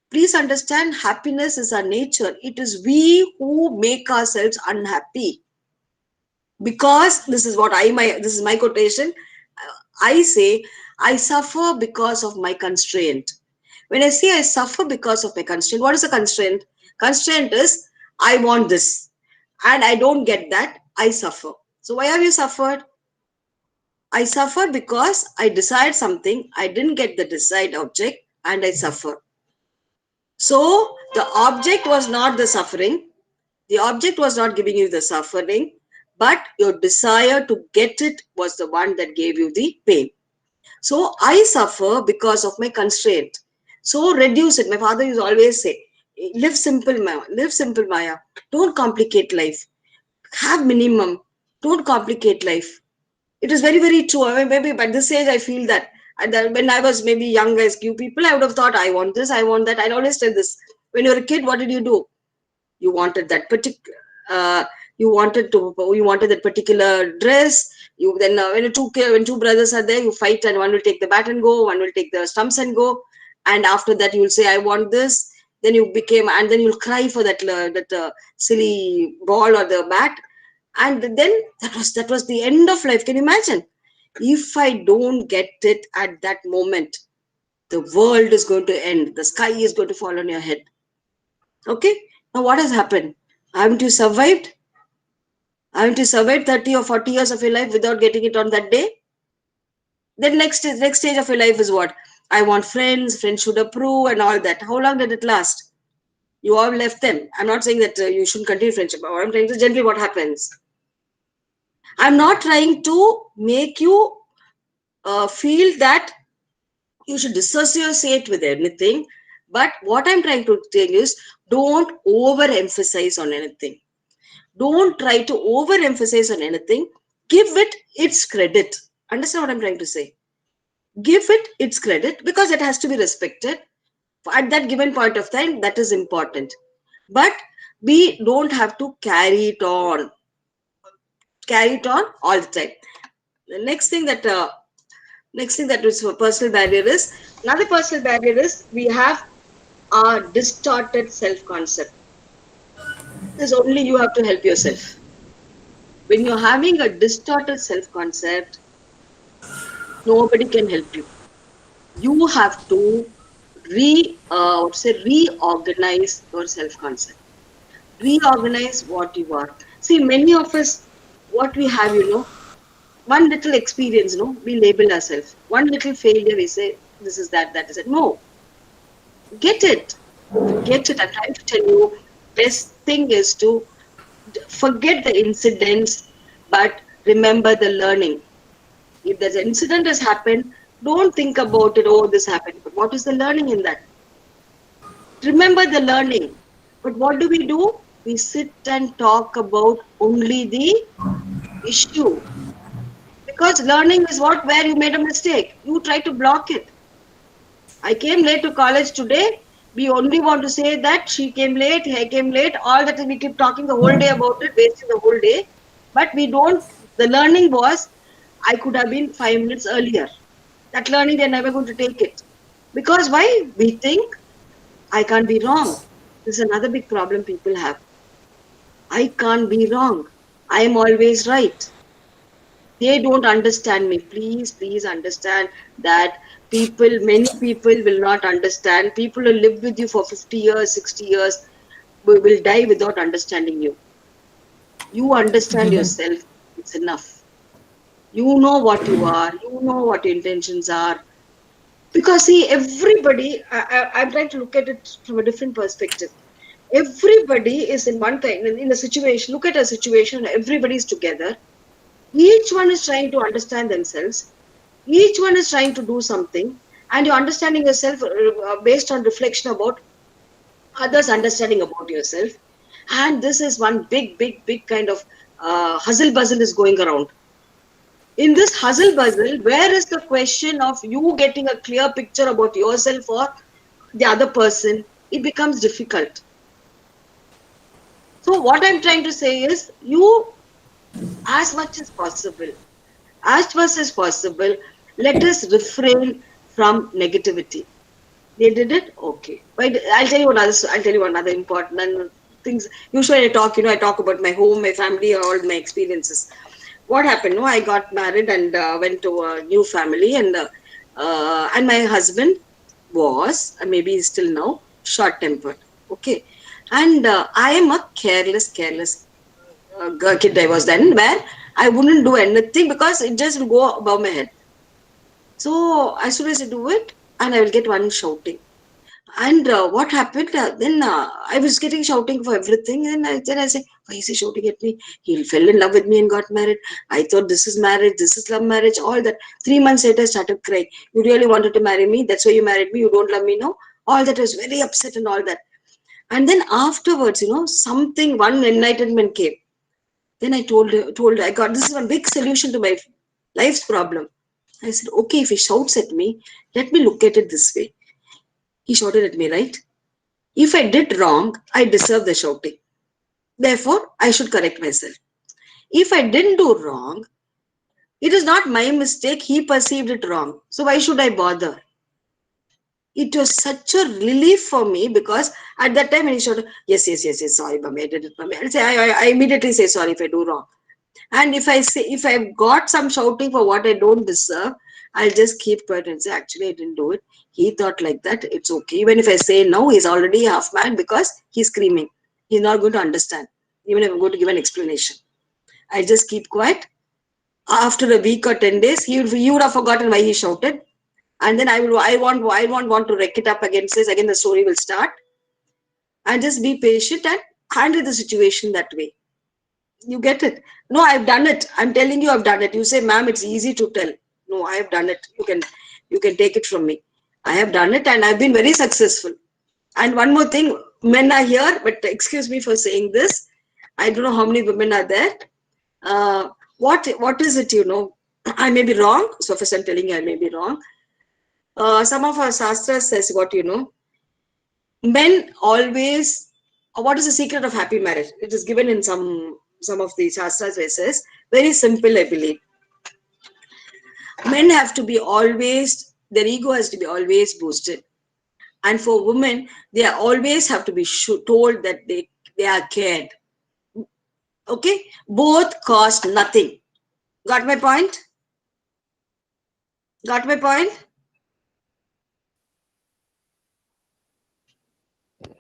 D: Please understand, happiness is our nature. It is we who make ourselves unhappy. Because this is my quotation. I say, I suffer because of my constraint. When I say I suffer because of my constraint, what is a constraint? Constraint is I want this, and I don't get that, I suffer. So why have you suffered? I suffer because I decide something, I didn't get the desired object, and I suffer. So the object was not the suffering, the object was not giving you the suffering, but your desire to get it was the one that gave you the pain. So I suffer because of my constraint. So reduce it. My father used to always say, live simple, Maya. Live simple, Maya. Don't complicate life. Have minimum. Don't complicate life. It is very, very true. I mean, maybe by this age, I feel that. And when I was maybe young as you people, I would have thought, I want this, I want that. I'd always say this. When you were a kid, what did you do? You wanted that particular, you wanted that particular dress. You then when two brothers are there, you fight, and one will take the bat and go, one will take the stumps and go, and after that you will say, I want this. Then you became, and then you'll cry for that silly ball or the bat, and then that was the end of life. Can you imagine? If I don't get it at that moment, the world is going to end. The sky is going to fall on your head. Okay. Now what has happened? Haven't you survived? Haven't you survived 30 or 40 years of your life without getting it on that day? Then next stage of your life is what? I want friends should approve and all that. How long did it last? You all left them. I'm not saying that you shouldn't continue friendship. But I'm trying to generally what happens. I'm not trying to make you feel that you should disassociate with anything. But what I'm trying to tell you is, don't overemphasize on anything. Don't try to overemphasize on anything. Give it its credit. Understand what I'm trying to say? Give it its credit because it has to be respected. At that given point of time, that is important. But we don't have to carry it on all the time. The next thing that is a personal barrier is, another personal barrier is, we have a distorted self-concept. There's only you have to help yourself. When you're having a distorted self-concept, nobody can help you. You have to reorganize your self-concept. Reorganize what you are. See, many of us, what we have, one little experience, we label ourselves. One little failure, we say, this is that is it. No. Get it. Get it. I'm trying to tell you, best thing is to forget the incidents, but remember the learning. If there's an incident has happened, don't think about it, oh, this happened. But what is the learning in that? Remember the learning. But what do? We sit and talk about only the issue. Because learning is where you made a mistake. You try to block it. I came late to college today. We only want to say that she came late, I came late, all that we keep talking the whole day about it, wasting the whole day. But we don't, the learning was, I could have been 5 minutes earlier. That learning, they're never going to take it. Because why? We think, I can't be wrong. This is another big problem people have. I can't be wrong. I am always right. They don't understand me. Please understand that many people will not understand. People who live with you for 50 years, 60 years, will die without understanding you. You understand yourself, it's enough. You know what you are, you know what your intentions are. Because see, everybody, I'm trying to look at it from a different perspective. Everybody is in one kind, in a situation, look at a situation, everybody is together. Each one is trying to understand themselves. Each one is trying to do something. And you're understanding yourself based on reflection about others' understanding about yourself. And this is one big kind of hustle bustle is going around. In this hustle bustle, where is the question of you getting a clear picture about yourself or the other person? It becomes difficult. So what I'm trying to say is, you, as much as possible, let us refrain from negativity. They did it? Okay. But I'll tell you another important things. Usually I talk about my home, my family, all my experiences. What happened? I got married and went to a new family, and my husband was, maybe he's still now, short-tempered. Okay. And I am a careless kid I was then, where I wouldn't do anything because it just will go above my head. So as soon as I do it, and I will get one shouting. And what happened? Then I was getting shouting for everything, and then I say, "Why is he shouting at me? He fell in love with me and got married. I thought this is marriage, this is love marriage, all that." 3 months later, I started crying. "You really wanted to marry me? That's why you married me. You don't love me now." All that, I was very upset and all that. And then afterwards, something, one enlightenment came. Then I told her, I got, this is one big solution to my life's problem. I said, okay, if he shouts at me, let me look at it this way. He shouted at me, right? If I did wrong, I deserve the shouting. Therefore, I should correct myself. If I didn't do wrong, it is not my mistake. He perceived it wrong. So why should I bother? It was such a relief for me, because at that time when he shouted, yes, sorry, Mummy, I did it, Mummy. I'll say, I immediately say sorry if I do wrong. And if I've got some shouting for what I don't deserve, I'll just keep quiet and say, actually, I didn't do it. He thought like that. It's okay. Even if I say no, he's already half mad because he's screaming. He's not going to understand. Even if I'm going to give an explanation, I just keep quiet. After a week or 10 days, he would have forgotten why he shouted. And then I won't want to wreck it up against this. Again, the story will start. And just be patient and handle the situation that way. You get it? No, I've done it. I'm telling you, I've done it. You say, ma'am, it's easy to tell. No, I have done it. You can take it from me. I have done it, and I've been very successful. And one more thing, men are here, but excuse me for saying this. I don't know how many women are there. What is it? I may be wrong. So first I'm telling you, I may be wrong. Some of our shastras says what men always. What is the secret of happy marriage? It is given in some of the shastras. It says very simple, I believe. Men have to be always, their ego has to be always boosted, and for women, they always have to be told that they are cared. Okay, both cost nothing. Got my point? Got my point?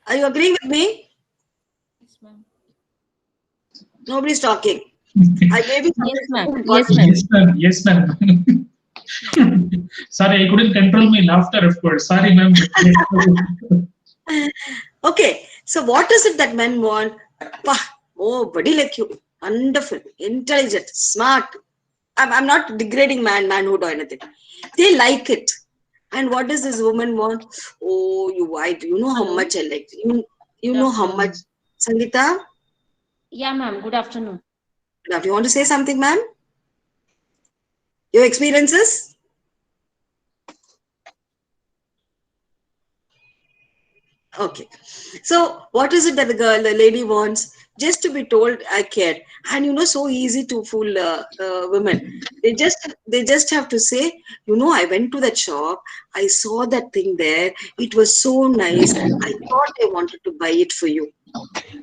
D: Are you agreeing with me?
F: Yes, ma'am.
D: Nobody's talking. I may be.
E: Yes, ma'am.
I: Yes, ma'am. Yes, ma'am. Sorry, I couldn't control my laughter, of course. Sorry, ma'am.
D: Okay, so what is it that men want? Oh, body like you. Wonderful, intelligent, smart. I'm not degrading manhood or anything. They like it. And what does this woman want? Oh, you know how much I like you. You know how much. Sangeeta?
J: Yeah, ma'am. Good afternoon.
D: Now, if you want to say something, ma'am? Your experiences? Okay. So what is it that the lady wants? Just to be told I care. And so easy to fool women. They just have to say, I went to that shop, I saw that thing there, it was so nice, I thought I wanted to buy it for you.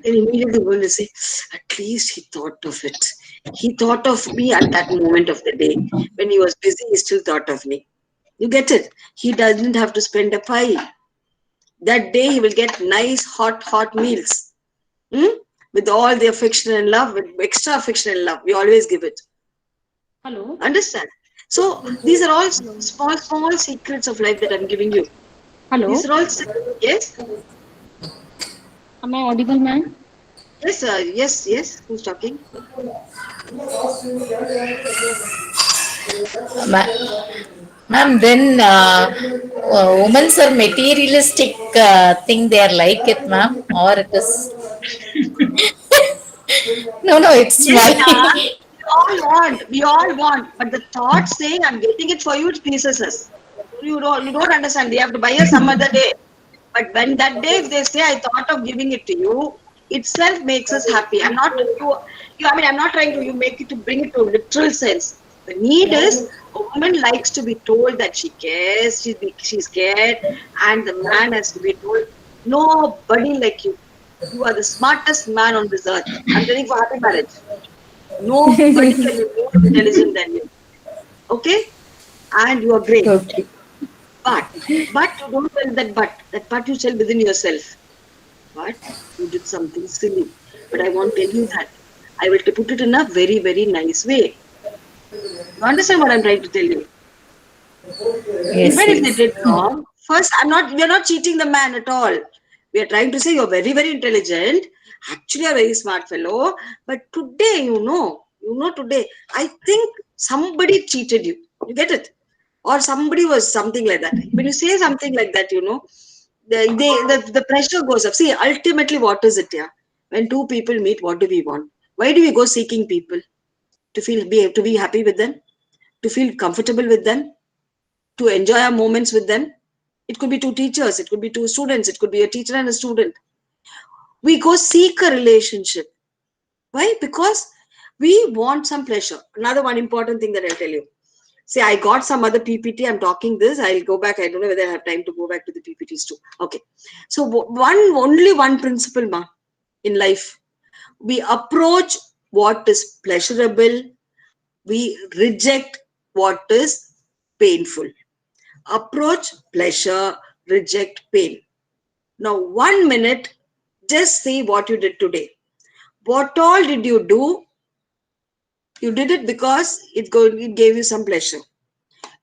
D: Then immediately going to say, at least he thought of it. He thought of me at that moment of the day. When he was busy, he still thought of me. You get it? He doesn't have to spend a pie. That day he will get nice hot meals. With all the affection and love, with extra affection and love. We always give it.
J: Hello.
D: Understand? So these are all small secrets of life that I'm giving you.
J: Hello.
D: These are all, yes?
J: Am I audible, ma'am?
D: Yes, yes. Who's talking?
G: Ma'am, then women are materialistic thing they are like it, ma'am, or it is. No, it's
D: Yes,
G: my.
D: we all want, but the thought saying I'm getting it for you, it pleases us. You don't understand. They have to buy us some other day. But when that day, if they say I thought of giving it to you, itself makes us happy. I'm not trying to make it to bring it to literal sense. The need is a woman likes to be told that she cares, she's cared, and the man has to be told, nobody like you. You are the smartest man on this earth. I'm telling you for happy marriage. Nobody can be more intelligent than you. Okay? And you are great. But you don't tell that but you tell within yourself. but you did something silly. But I won't tell you that. I will put it in a very, very nice way. You understand what I'm trying to tell you?
G: Yes,
D: Even if they
G: yes.
D: did wrong, first, we are not cheating the man at all. We are trying to say you're very, very intelligent. Actually, you're a very smart fellow. But today, today, I think somebody cheated you. You get it? Or somebody was something like that. When you say something like that, the pressure goes up. See, ultimately, what is it? Yeah, when two people meet, what do we want? Why do we go seeking people? To be happy with them, to feel comfortable with them, to enjoy our moments with them. It could be two teachers, it could be two students, it could be a teacher and a student. We go seek a relationship. Why? Because we want some pleasure. Another one important thing that I'll tell you. See, I got some other PPT. I'm talking this. I'll go back. I don't know whether I have time to go back to the PPTs too. Okay. So only one principle, in life. We approach what is pleasurable. We reject what is painful. Approach pleasure, reject pain. Now, 1 minute, just see what you did today. What all did you do? You did it because it gave you some pleasure.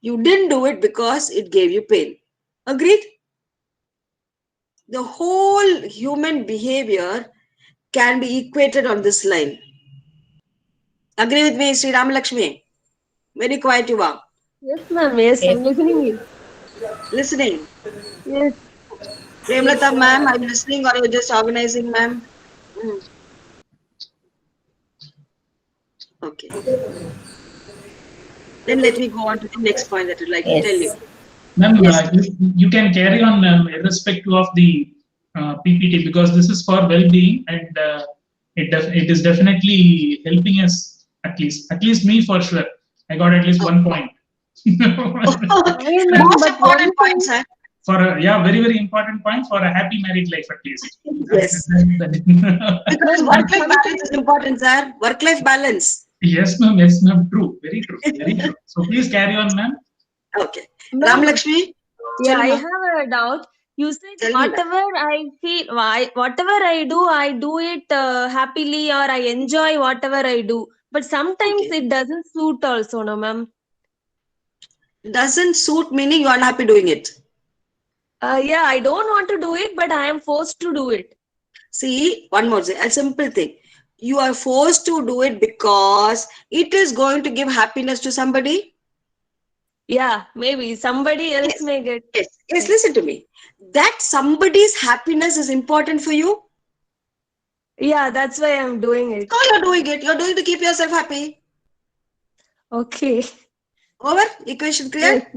D: You didn't do it because it gave you pain. Agreed? The whole human behavior can be equated on this line. Agree with me, Sri Ramalakshmi? Very quiet you are.
E: Yes, ma'am. Yes,
G: Yes.
E: I'm listening.
D: Listening.
E: Yes.
D: Premlata ma'am, are you listening or are you just organizing, ma'am? Okay. Then let me go on to the next point that I'd like to tell you.
G: Yes.
I: Ma'am,
D: Yes.
I: you can carry on irrespective of the PPT, because this is for well-being, and it is definitely helping us, at least me for sure. I got at least 1 point.
D: Most important point, sir.
I: For a very, very important point for a happy married life, at least.
D: Yes. Because work-life balance is important, sir. Work-life balance.
I: Yes, ma'am. True. Very true. Very true. So please carry on, ma'am.
D: Okay. Ramalakshmi?
E: Yeah, I have a doubt. You said whatever I feel, whatever I do it happily, or I enjoy whatever I do. But sometimes it doesn't suit also, no, ma'am.
D: Doesn't suit meaning you are unhappy doing it.
E: Yeah, I don't want to do it, but I am forced to do it.
D: See, one more thing, a simple thing. You are forced to do it because it is going to give happiness to somebody.
E: Yeah, maybe somebody else may get.
D: Yes, listen to me. That somebody's happiness is important for you.
E: Yeah, that's why I'm doing it.
D: Oh, you're doing it. You're doing to keep yourself happy.
E: Okay.
D: Over? Equation clear?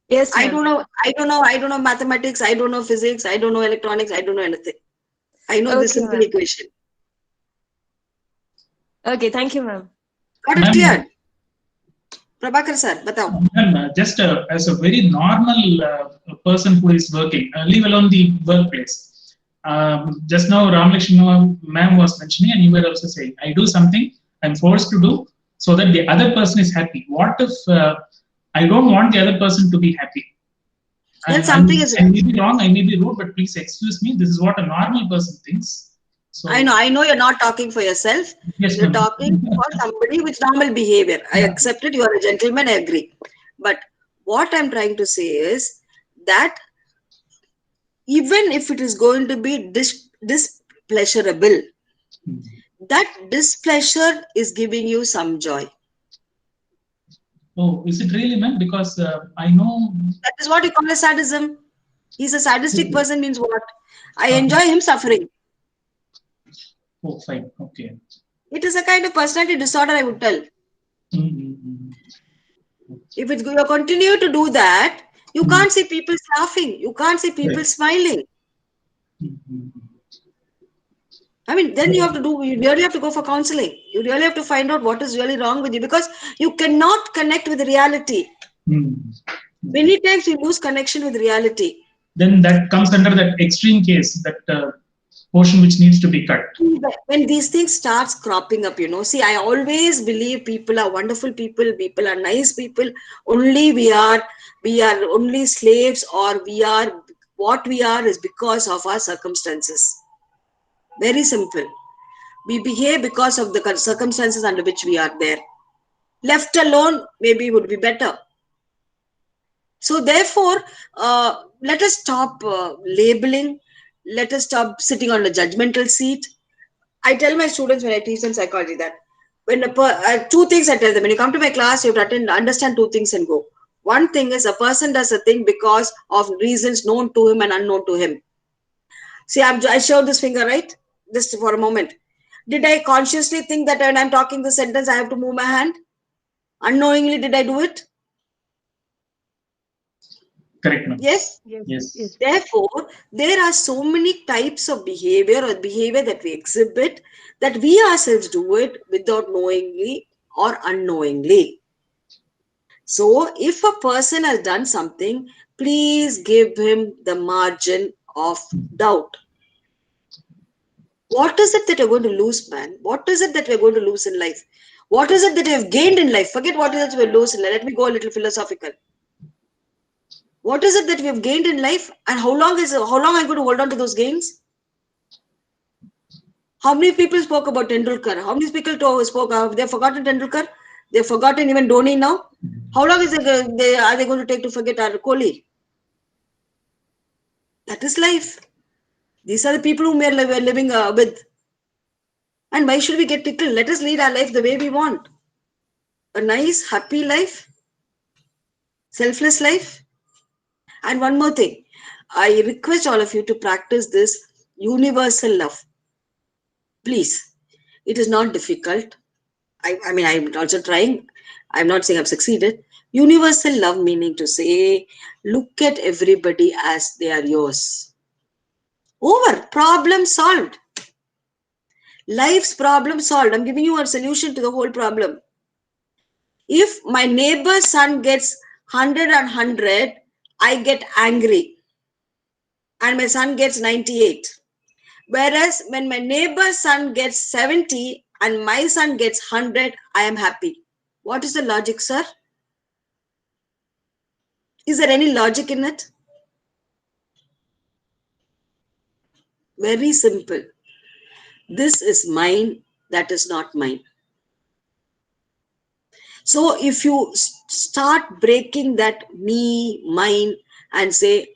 E: Yes,
D: I don't know mathematics. I don't know physics. I don't know electronics. I don't know anything. I know this simple equation.
E: Okay, thank you, ma'am.
D: Got it clear? Prabhakar sir, batao.
I: Ma'am, just as a very normal person who is working, leave alone the workplace. Just now Ramalakshmi ma'am was mentioning, and you were also saying, I do something I'm forced to do so that the other person is happy. What if I don't want the other person to be happy?
D: Then something is.
I: I may be wrong, I may be rude, but please excuse me. This is what a normal person thinks. So,
D: I know you're not talking for yourself.
I: Yes,
D: you're talking for somebody with normal behavior. I accept it. You are a gentleman. I agree. But what I'm trying to say is that even if it is going to be displeasurable, that displeasure is giving you some joy.
I: Oh, is it really, ma'am? Because I know
D: that is what you call a sadism. He's a sadistic person means what? I enjoy him suffering.
I: Oh, fine. Okay.
D: It is a kind of personality disorder, I would tell. If you continue to do that, you can't see people laughing. You can't see people smiling. I mean, then you really have to go for counseling. You really have to find out what is really wrong with you, because you cannot connect with reality. Many times you lose connection with reality.
I: Then that comes under that extreme case, that portion which needs to be cut.
D: When these things starts cropping up, see, I always believe people are wonderful people are nice people. Only we are only slaves, or what we are is because of our circumstances. Very simple. We behave because of the circumstances under which we are there. Left alone, maybe would be better. So therefore, let us stop labeling. Let us stop sitting on a judgmental seat. I tell my students when I teach them psychology that when two things I tell them: when you come to my class, you have to understand two things and go. One thing is a person does a thing because of reasons known to him and unknown to him. See, I showed this finger, right? Just for a moment. Did I consciously think that when I'm talking the sentence, I have to move my hand? Unknowingly, did I do it?
I: Correct, ma'am.
D: Yes?
I: Yes.
D: Therefore, there are so many types of behavior or behavior that we exhibit that we ourselves do it without knowingly or unknowingly. So, if a person has done something, please give him the margin of doubt. What is it that you're going to lose, man? What is it that we're going to lose in life? What is it that you've gained in life? Forget what is it we're losing. Let me go a little philosophical. What is it that we have gained in life, and how long are you going to hold on to those gains? How many people spoke about Tendulkar? How many people spoke? They've forgotten Tendulkar. They've forgotten even Dhoni now. How long are they going to take to forget our Kohli? That is life. These are the people whom we're living with. And why should we get tickled? Let us lead our life the way we want. A nice, happy life. Selfless life. And one more thing. I request all of you to practice this universal love. Please. It is not difficult. I mean, I'm also trying. I'm not saying I've succeeded. Universal love meaning to say, look at everybody as they are yours. Over. Problem solved. Life's problem solved. I'm giving you a solution to the whole problem. If my neighbor's son gets 100 and 100, I get angry. And my son gets 98. Whereas when my neighbor's son gets 70 and my son gets 100, I am happy. What is the logic, sir? Is there any logic in it? Very simple. This is mine, that is not mine. So if you start breaking that me, mine, and say,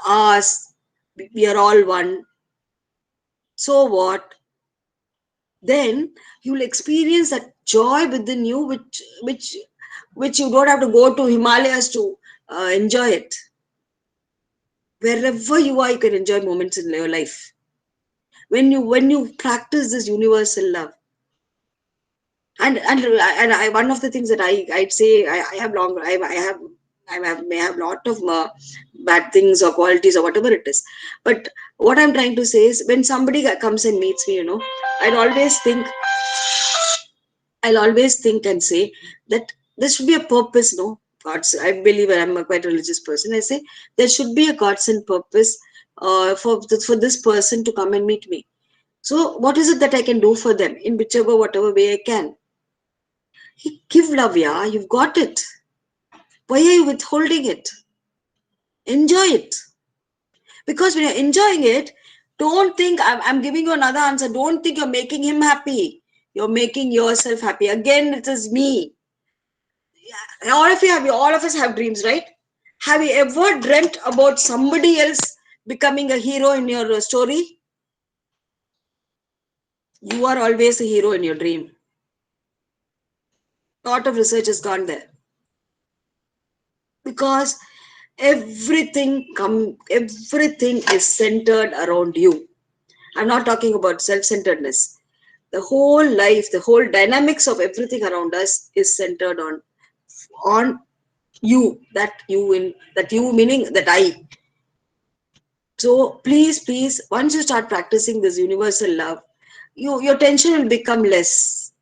D: us, we are all one, so what? Then you'll experience that joy within you, which you don't have to go to Himalayas to enjoy it. Wherever you are, you can enjoy moments in your life. When you practice this universal love, and I, one of the things that I'd say I may have a lot of bad things or qualities or whatever it is, but what I'm trying to say is when somebody comes and meets me, I'll always think and say that there should be a purpose. I believe I'm a quite religious person. I say there should be a God's and purpose for this person to come and meet me. So what is it that I can do for them in whatever way I can? Give love, yeah. You've got it. Why are you withholding it? Enjoy it. Because when you're enjoying it, don't think I'm giving you another answer. Don't think you're making him happy. You're making yourself happy. Again, it is me. All of us have dreams, right? Have you ever dreamt about somebody else becoming a hero in your story? You are always a hero in your dream. A lot of research has gone there. Because everything is centered around you. I'm not talking about self-centeredness. The whole life, the whole dynamics of everything around us is centered on you, that you meaning that I. So please, once you start practicing this universal love, your tension will become less.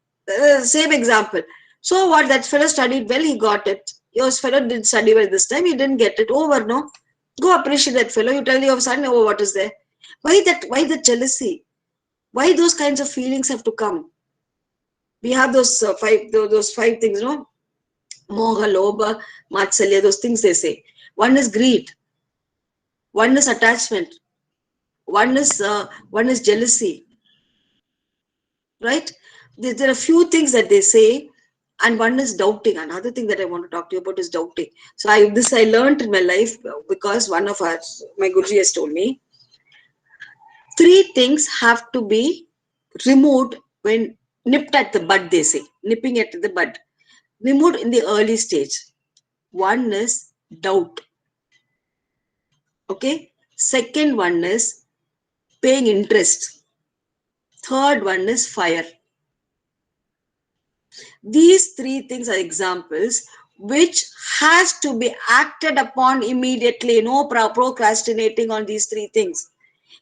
D: Same example. So what, that fellow studied well, he got it. Your fellow didn't study well this time, he didn't get it. Over, no? Go appreciate that fellow. You tell your son, oh, what is there? Why that jealousy? Why those kinds of feelings have to come? We have those five things, no? Moha, Lobha, Matsalya, those things they say. One is greed. One is attachment. One is jealousy. right? There are a few things that they say, and one is doubting. Another thing that I want to talk to you about is doubting. So I learned in my life because one of my Guruji has told me, 3 things have to be removed when nipped at the bud, they say, nipping at the bud, removed in the early stage. One is doubt. Okay. Second one is paying interest. Third one is fire. These 3 things are examples which has to be acted upon immediately. No procrastinating on these 3 things.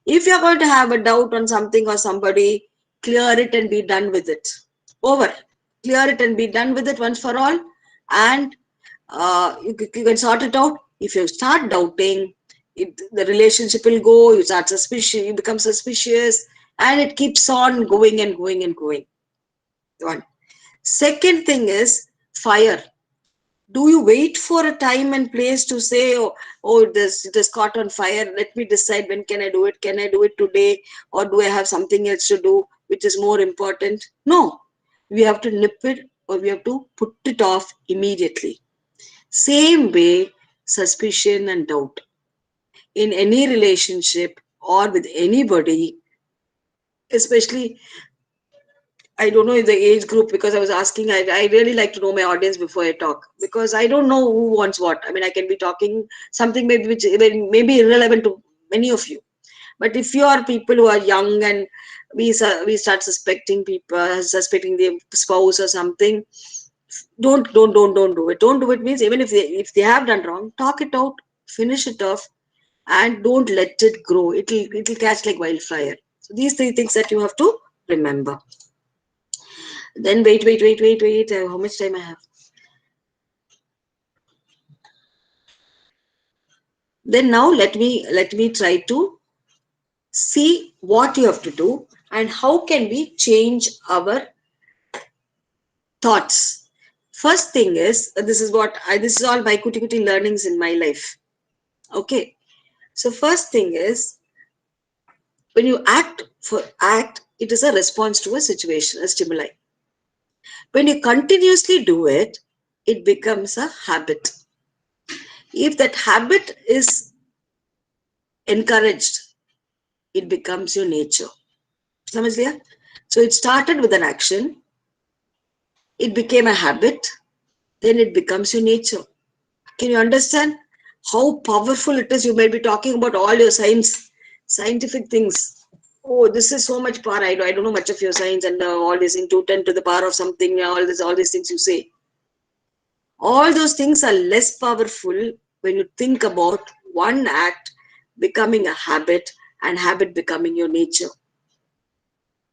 D: If you're going to have a doubt on something or somebody, clear it and be done with it. Over. Clear it and be done with it once for all. And you can sort it out. If you start doubting, the relationship will go, you start suspicious, you become suspicious, and it keeps on going and going and going. One. Second thing is fire. Do you wait for a time and place to say, oh, it is caught on fire, let me decide when can I do it? Can I do it today? Or do I have something else to do which is more important? No. We have to nip it, or we have to put it off immediately. Same way, suspicion and doubt. In any relationship or with anybody, especially, I don't know the age group, because I was asking, I really like to know my audience before I talk, because I don't know who wants what. I mean, I can be talking something maybe which may be irrelevant to many of you. But if you are people who are young and we start suspecting people, suspecting their spouse or something, don't do it. Don't do it means even if they have done wrong, talk it out, finish it off, and don't let it grow. It'll catch like wildfire. So these 3 things that you have to remember. Then wait. How much time I have? Then now let me try to see what you have to do and how can we change our thoughts. First thing is, this is all my kuti learnings in my life. Okay. So first thing is, when you act, it is a response to a situation, a stimuli. When you continuously do it, it becomes a habit. If that habit is encouraged, it becomes your nature. So it started with an action, it became a habit, then it becomes your nature. Can you understand how powerful it is? You may be talking about all your scientific things. Oh, this is so much power. I don't know much of your science and all this into 10 to the power of something, all these things you say. All those things are less powerful when you think about one act becoming a habit and habit becoming your nature.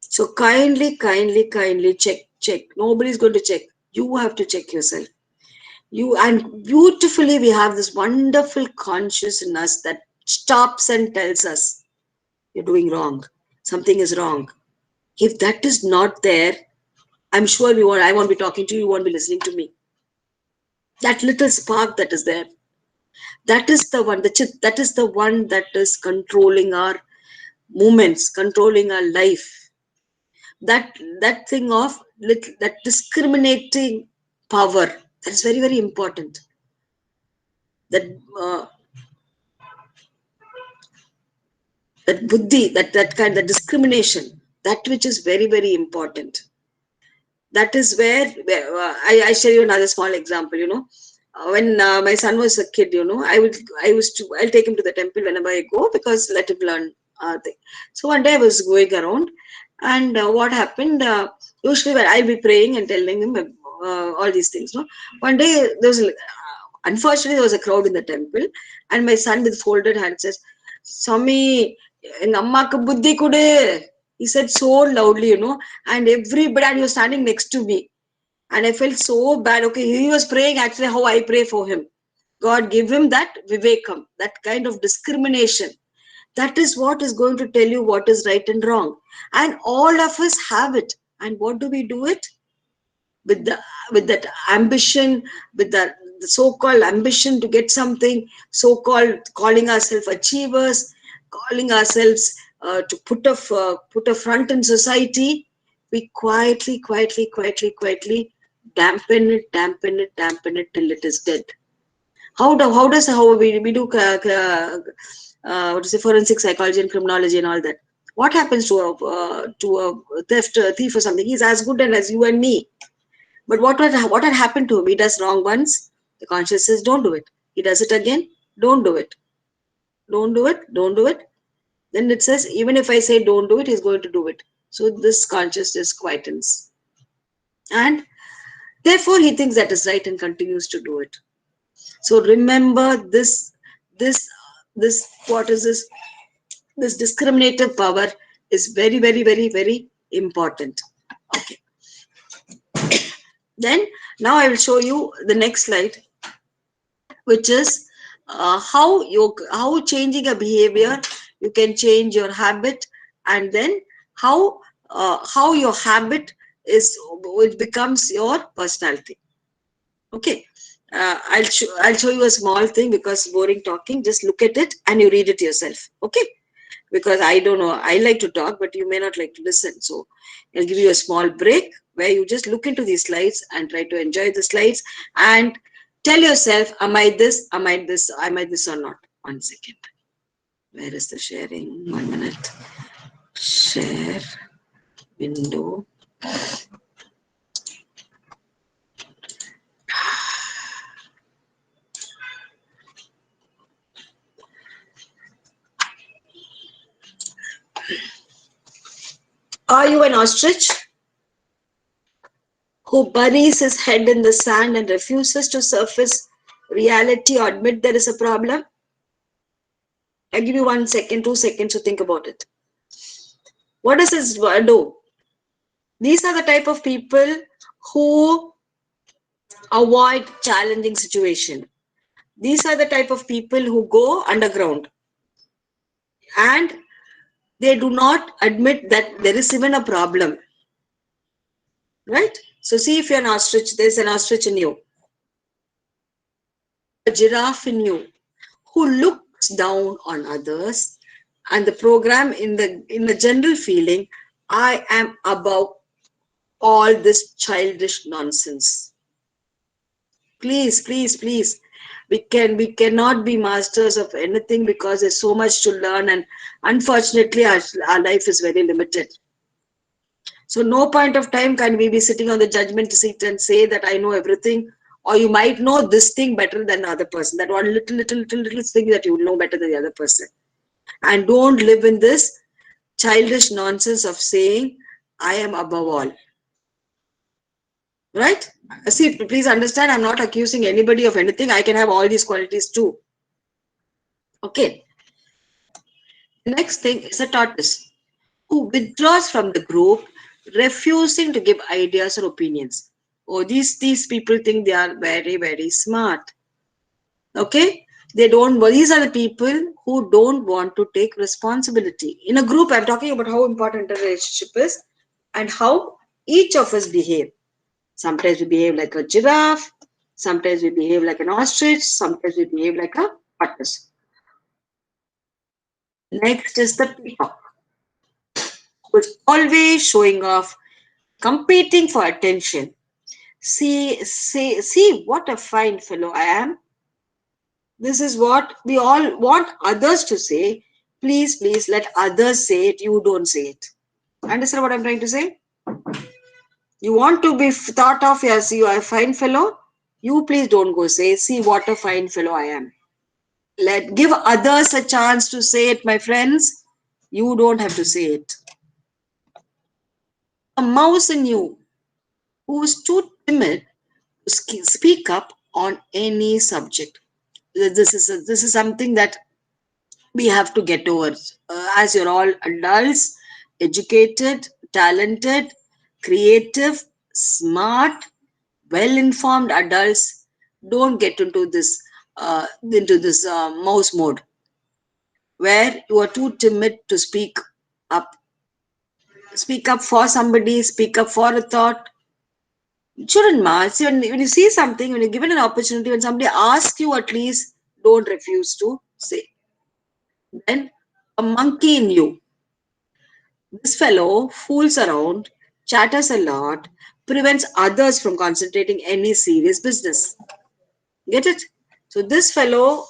D: So kindly check. Nobody's going to check. You have to check yourself. And beautifully, we have this wonderful consciousness that stops and tells us, you're doing wrong. Something is wrong. If that is not there, I'm sure I won't be talking to you, you won't be listening to me. That little spark that is there, that is the one, that is the one that is controlling our movements, controlling our life. That thing of that discriminating power, that is very, very important. That buddhi, that kind of discrimination, that which is very, very important. That is where I share you another small example. When my son was a kid, I'll take him to the temple whenever I go, because let him learn thing. So one day I was going around, and what happened? Usually when I'll be praying and telling him all these things. No, one day unfortunately there was a crowd in the temple, and my son with folded hands says, "Swami, Ammaku buddhi kude." He said so loudly, and everybody, and he was standing next to me. And I felt so bad. Okay, he was praying actually how I pray for him. God give him that vivekam, that kind of discrimination. That is what is going to tell you what is right and wrong. And all of us have it. And what do we do it? With that ambition, with the so-called ambition to get something, so-called calling ourselves achievers, calling ourselves to put a front in society. we quietly dampen it till it is dead. How we do what is it, forensic psychology and criminology and all that? What happens to a thief or something? He's as good as you and me. But what had happened to him? He does wrong once. The conscience says, don't do it. He does it again. Don't do it. Don't do it. Don't do it. Then it says, even if I say don't do it, he's going to do it. So this consciousness quietens. And therefore, he thinks that is right and continues to do it. So remember this, what is this? This discriminative power is very, very, very, very important. Okay. Then now I will show you the next slide, which is how changing a behavior, you can change your habit, and then how your habit it becomes your personality. Okay. I'll show you a small thing because boring talking. Just look at it and you read it yourself. Okay. Because I don't know, I like to talk, but you may not like to listen. So I'll give you a small break where you just look into these slides and try to enjoy the slides and tell yourself, am I this, am I this, am I this or not? 1 second. Where is the sharing? 1 minute. Share window. Are you an ostrich who buries his head in the sand and refuses to surface reality or admit there is a problem? I'll give you 1 second, 2 seconds to think about it. What does this do? These are the type of people who avoid challenging situation. These are the type of people who go underground and they do not admit that there is even a problem. Right? So see, if you're an ostrich, there's an ostrich in you. A giraffe in you who looks down on others, and the program in the general feeling, I am above all this childish nonsense. Please, please, please. We cannot be masters of anything because there's so much to learn, and unfortunately our life is very limited. So no point of time can we be sitting on the judgment seat and say that I know everything, or you might know this thing better than the other person. That one little thing that you know better than the other person. And don't live in this childish nonsense of saying I am above all. Right? See, please understand, I'm not accusing anybody of anything. I can have all these qualities too. Okay. The next thing is a tortoise who withdraws from the group, refusing to give ideas or opinions. Oh, these people think they are very, very smart. Okay? They don't, these are the people who don't want to take responsibility. In a group, I'm talking about how important a relationship is and how each of us behave. Sometimes we behave like a giraffe, sometimes we behave like an ostrich, sometimes we behave like a tortoise. Next is the peacock, who is always showing off, competing for attention. See what a fine fellow I am. This is what we all want others to say. Please, please let others say it. You don't say it. Understand what I'm trying to say? You want to be thought of as you are a fine fellow. You please don't go say, see what a fine fellow I am. Give others a chance to say it, my friends. You don't have to say it. A mouse in you who is too timid to speak up on any subject. This is something that we have to get over. As you're all adults, educated, talented, creative, smart, well-informed adults, don't get into this mouse mode where you are too timid to speak up. Speak up for somebody, speak up for a thought. It shouldn't matter. When you see something, when you're given an opportunity, when somebody asks you, at least don't refuse to say. Then a monkey in you. This fellow fools around, chatters a lot, prevents others from concentrating any serious business. Get it? So this fellow,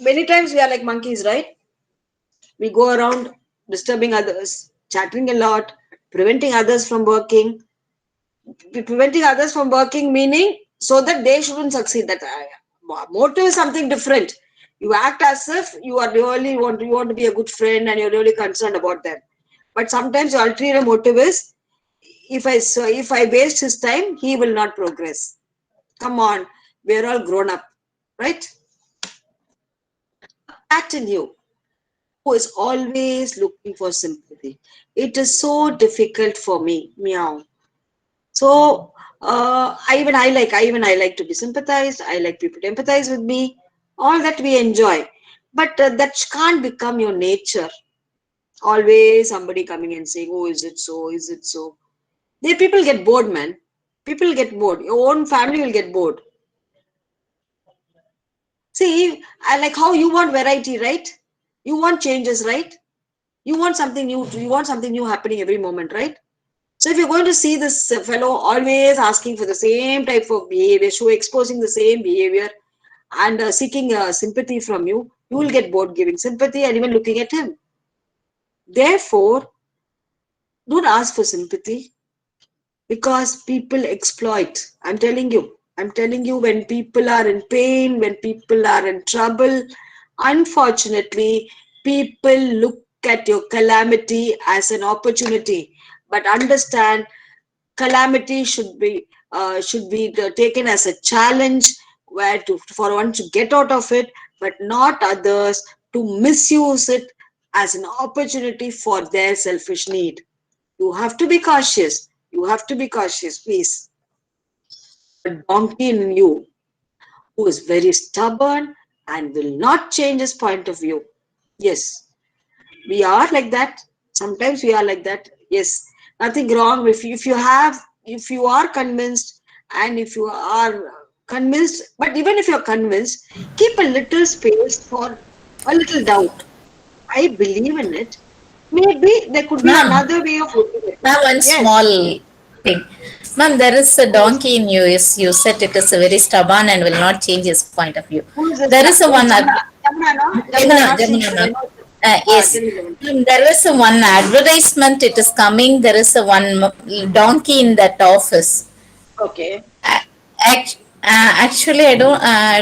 D: many times we are like monkeys, right? We go around disturbing others, chattering a lot, preventing others from working. Preventing others from working meaning so that they shouldn't succeed. That motive is something different. You act as if you are really want to be a good friend and you're really concerned about them. But sometimes your ulterior motive is if I waste his time, he will not progress. Come on, we're all grown up, right? Act in you who is always looking for sympathy. It is so difficult for me. Meow. So I like to be sympathized. I like people to empathize with me. All that we enjoy, but that can't become your nature. Always somebody coming and saying, "Oh, is it so? Is it so?" There, people get bored, man. People get bored. Your own family will get bored. See, I like how you want variety, right? You want changes, right? You want something new. You want something new happening every moment, right? So if you're going to see this fellow always asking for the same type of behavior, exposing the same behavior and seeking sympathy from you, you will get bored giving sympathy and even looking at him. Therefore, don't ask for sympathy because people exploit. I'm telling you. I'm telling you, when people are in pain, when people are in trouble, unfortunately, people look at your calamity as an opportunity. But understand, calamity should be taken as a challenge where for one to get out of it, but not others to misuse it as an opportunity for their selfish need. You have to be cautious. You have to be cautious, please. A donkey in you who is very stubborn and will not change his point of view. Yes, we are like that. Sometimes we are like that. Yes, nothing wrong if you are convinced, and if you are convinced, but even if you're convinced, keep a little space for a little doubt. I believe in it. Maybe there could be
G: Ma'am,
D: another way of looking at it.
G: ma'am, one
D: Yes.
G: small thing. Ma'am, there is a donkey in you. Yes, you said it is very stubborn and will not change his point of view.
D: Who is this?
G: There is a
D: Who is
G: one.
D: Jamuna? Jamuna, no? Jamuna,
G: Jamuna,
D: not seen.
G: Jamuna, ma'am.
D: Ah,
G: Yes.
D: tell me, Jamuna.
G: There was a one advertisement. It is coming. There is a one donkey in that office.
D: Okay.
G: Actually, I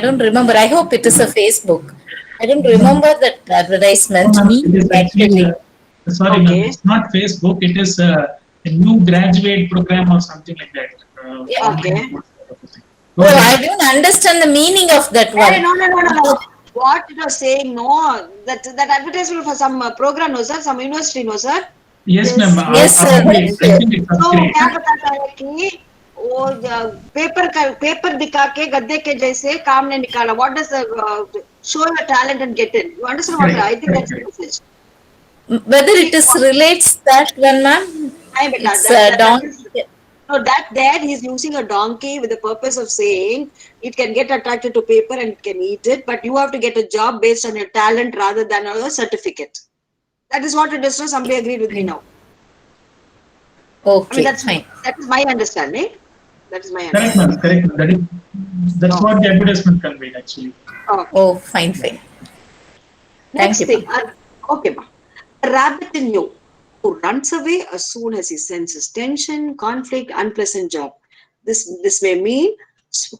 G: don't remember. I hope it is a Facebook. I don't remember that
I: No,
G: advertisement.
I: ma'am,
G: Me
I: it is actually,
G: actually.
I: sorry, ma'am,
D: Okay.
I: it's not Facebook. It is a new graduate program or something like that.
G: Yeah.
I: Online
D: Okay.
I: course type of a thing.
G: Oh, I don't understand the meaning of that
D: Hey,
G: one.
D: no. What you are saying, no. That advertisement for some program, no, sir? Some university, no, sir?
I: Yes, ma'am.
G: Yes, sir.
I: Upgrade.
G: Yes,
I: I
G: sir.
I: think it's
D: So
I: upgrade.
D: क्या बताता है कि वो paper दिखा के गद्दे के जैसे काम ने निकाला. What does the show your talent and get in? You understand what
I: Correct,
D: I think?
I: correct,
D: That's the
I: correct.
D: message.
G: Whether it is relates that one, ma'am?
D: I bet
G: It's
D: that
G: donkey.
D: is. No, that there he's using a donkey with the purpose of saying it can get attracted to paper and it can eat it, but you have to get a job based on your talent rather than on a certificate. That is what it is. So somebody agreed with me now. I mean,
G: Okay, fine.
D: that is my understanding. That is my
I: Correct, ma'am.
D: understanding.
I: Correct, ma'am. That's what the advertisement conveyed actually.
D: Okay.
G: Oh, fine, fine. Thank
D: Next
G: you,
D: thing,
G: ma'am.
D: okay, ma. A rabbit in you who runs away as soon as he senses tension, conflict, unpleasant job. This may mean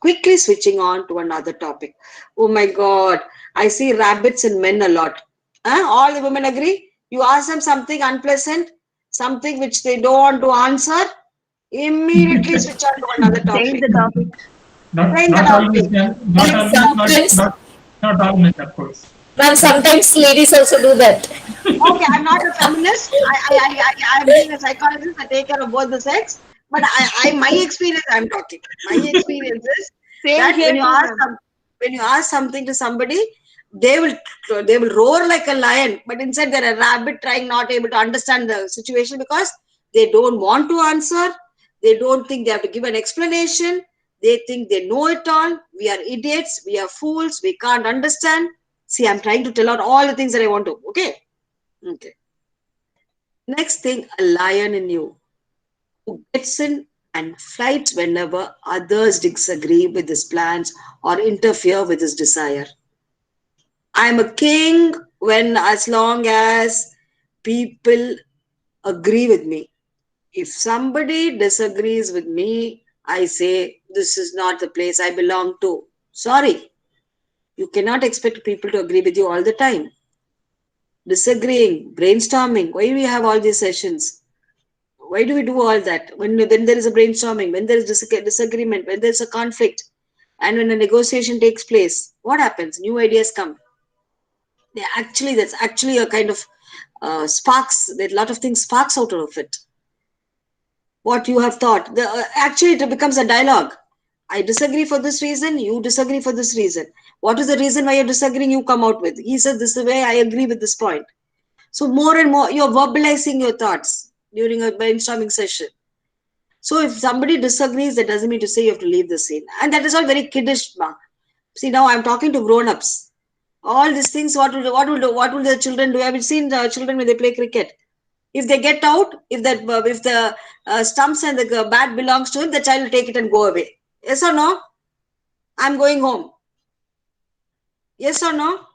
D: quickly switching on to another topic. Oh my God, I see rabbits in men a lot. Huh? All the women agree. You ask them something unpleasant, something which they don't want to answer, immediately switch on to another
E: Change
D: topic.
E: the topic.
D: Change the
I: Not always,
D: topic.
I: ma'am.
G: And sometimes,
I: Not always, of course.
G: ma'am, sometimes ladies also do that.
D: Okay, I'm not a feminist. I'm being a psychologist. I take care of both the sex. But my experience, I'm talking. My experience is
E: Same
D: that
E: here too, ma'am.
D: when you ask something to somebody, they will roar like a lion, but inside they're a rabbit trying not able to understand the situation because they don't want to answer. They don't think they have to give an explanation. They think they know it all. We are idiots. We are fools. We can't understand. See, I'm trying to tell out all the things that I want to. Okay. Okay. Next thing, a lion in you. who gets in and fights whenever others disagree with his plans or interfere with his desire. I am a king when, as long as people agree with me. If somebody disagrees with me, I say, this is not the place I belong to. Sorry. You cannot expect people to agree with you all the time. Disagreeing, brainstorming. Why do we have all these sessions? Why do we do all that? When there is a brainstorming, when there is disagreement, when there is a conflict, and when a negotiation takes place, what happens? New ideas come. That's actually a kind of sparks. There are a lot of things sparks out of it. What you have thought. Actually, it becomes a dialogue. I disagree for this reason, you disagree for this reason. What is the reason why you're disagreeing? You come out with. He says, this is the way I agree with this point. So more and more, you're verbalizing your thoughts during a brainstorming session. So if somebody disagrees, that doesn't mean to say you have to leave the scene. And that is all very kiddish, ma. See, now I'm talking to grown-ups. All these things, what will the children do? Have you seen the children when they play cricket? If they get out, if the stumps and the bat belongs to him, the child will take it and go away. Yes or no? I'm going home. Yes or no?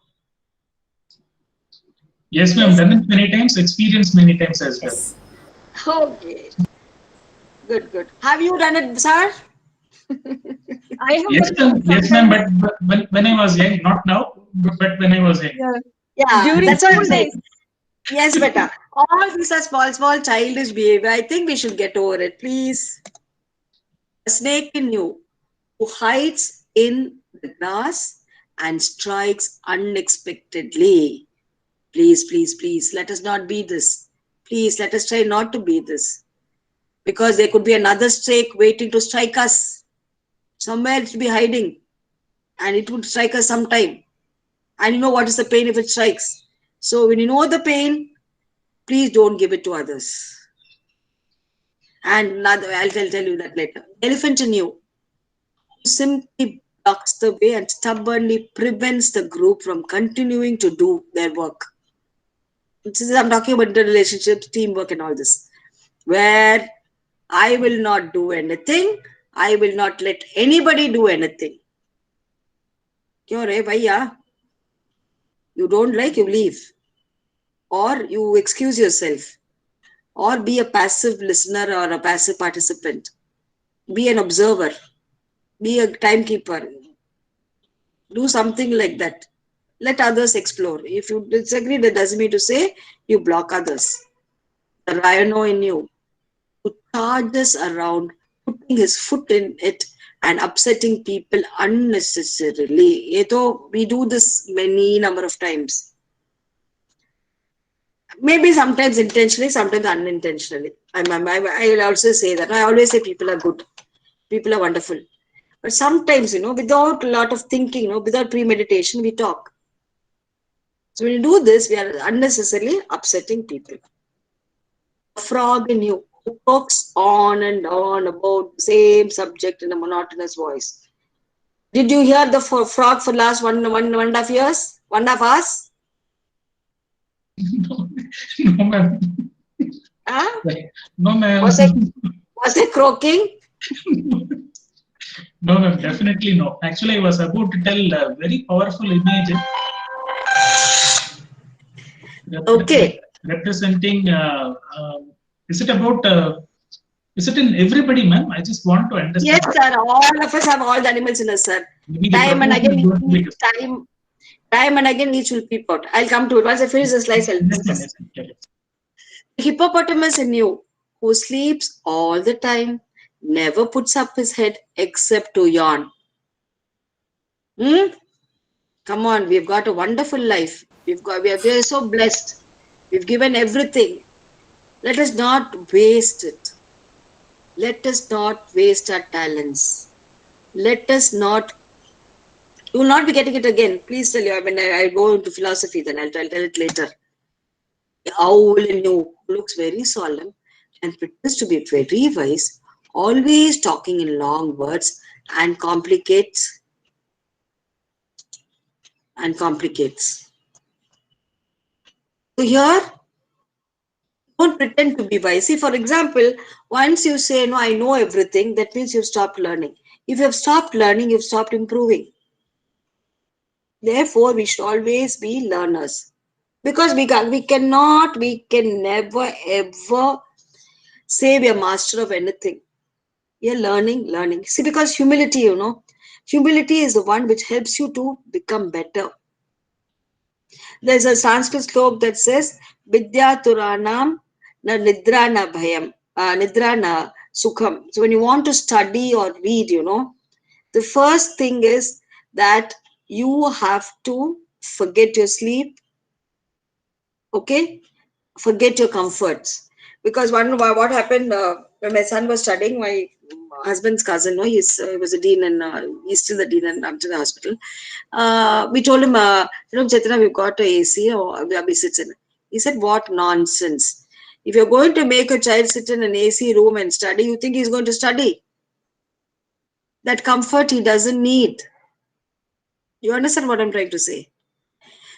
I: Yes, ma'am. Done it many times, experienced many times as well.
D: Okay. Good. Have you done it, sir?
E: I have
I: Yes, ma'am. Yes, ma'am. But when I was young, not now, but when I was young.
D: Yeah,
E: during
D: that's what I'm
E: school
D: saying.
E: days.
D: Yes, beta. All these are small childish behavior. I think we should get over it, please. A snake in you who hides in the grass and strikes unexpectedly. Please, let us not be this. Please, let us try not to be this. Because there could be another snake waiting to strike us. Somewhere it will be hiding. And it would strike us sometime. And you know what is the pain if it strikes. So when you know the pain, please don't give it to others. And I'll tell you that later. Elephant in you simply blocks the way and stubbornly prevents the group from continuing to do their work. I'm talking about interrelationships, teamwork, and all this. Where I will not do anything. I will not let anybody do anything. Kyun re bhaiya? You don't like, you leave. Or you excuse yourself. Or be a passive listener or a passive participant. Be an observer. Be a timekeeper. Do something like that. Let others explore. If you disagree, that doesn't mean to say you block others. The rhino in you who charges around, putting his foot in it and upsetting people unnecessarily. We do this many number of times. Maybe sometimes intentionally, sometimes unintentionally. I will also say that. I always say people are good. People are wonderful. But sometimes, without a lot of thinking, without premeditation, we talk. So when you do this, we are unnecessarily upsetting people. A frog in you who talks on and on about the same subject in a monotonous voice. Did you hear the frog for last one and a half years? 1.5 hours?
I: No, ma'am.
D: Huh?
I: No, ma'am.
D: Was it croaking?
I: No, ma'am. Definitely no. Actually, I was about to tell a very powerful image.
D: Okay.
I: Representing. Is it about? Is it in everybody, ma'am? I just want to understand.
D: Yes, sir. All of us have all the animals in us, sir.
I: Maybe
D: Time and again, each will peep out. I'll come to it. Once I finish the slides, I'll discuss. The hippopotamus in you, who sleeps all the time, never puts up his head except to yawn. Come on, we've got a wonderful life. We are so blessed. We've given everything. Let us not waste it. Let us not waste our talents. Let us not. You will not be getting it again. Please tell you. When I go into philosophy, then I'll tell it later. The owl in you looks very solemn and pretends to be very wise, always talking in long words and complicates. So here, Don't pretend to be wise. See, for example, once you say, no, I know everything, that means you've stopped learning. If you have stopped learning, you've stopped improving. Therefore, we should always be learners. Because we can never, ever say we are master of anything. We are learning. See, because humility, humility is the one which helps you to become better. There's a Sanskrit slok that says, Vidya Turanam na nidra na bhayam, nidra na sukham. So when you want to study or read, the first thing is that you have to forget your sleep, okay? Forget your comforts. Because what happened when my son was studying, my husband's cousin, no, he was a dean and he's still the dean and up to the hospital. We told him, Chaitanya, we've got a AC or Abhi sits in. He said, what nonsense. If you're going to make a child sit in an AC room and study, you think he's going to study? That comfort he doesn't need. You understand what I'm trying to say?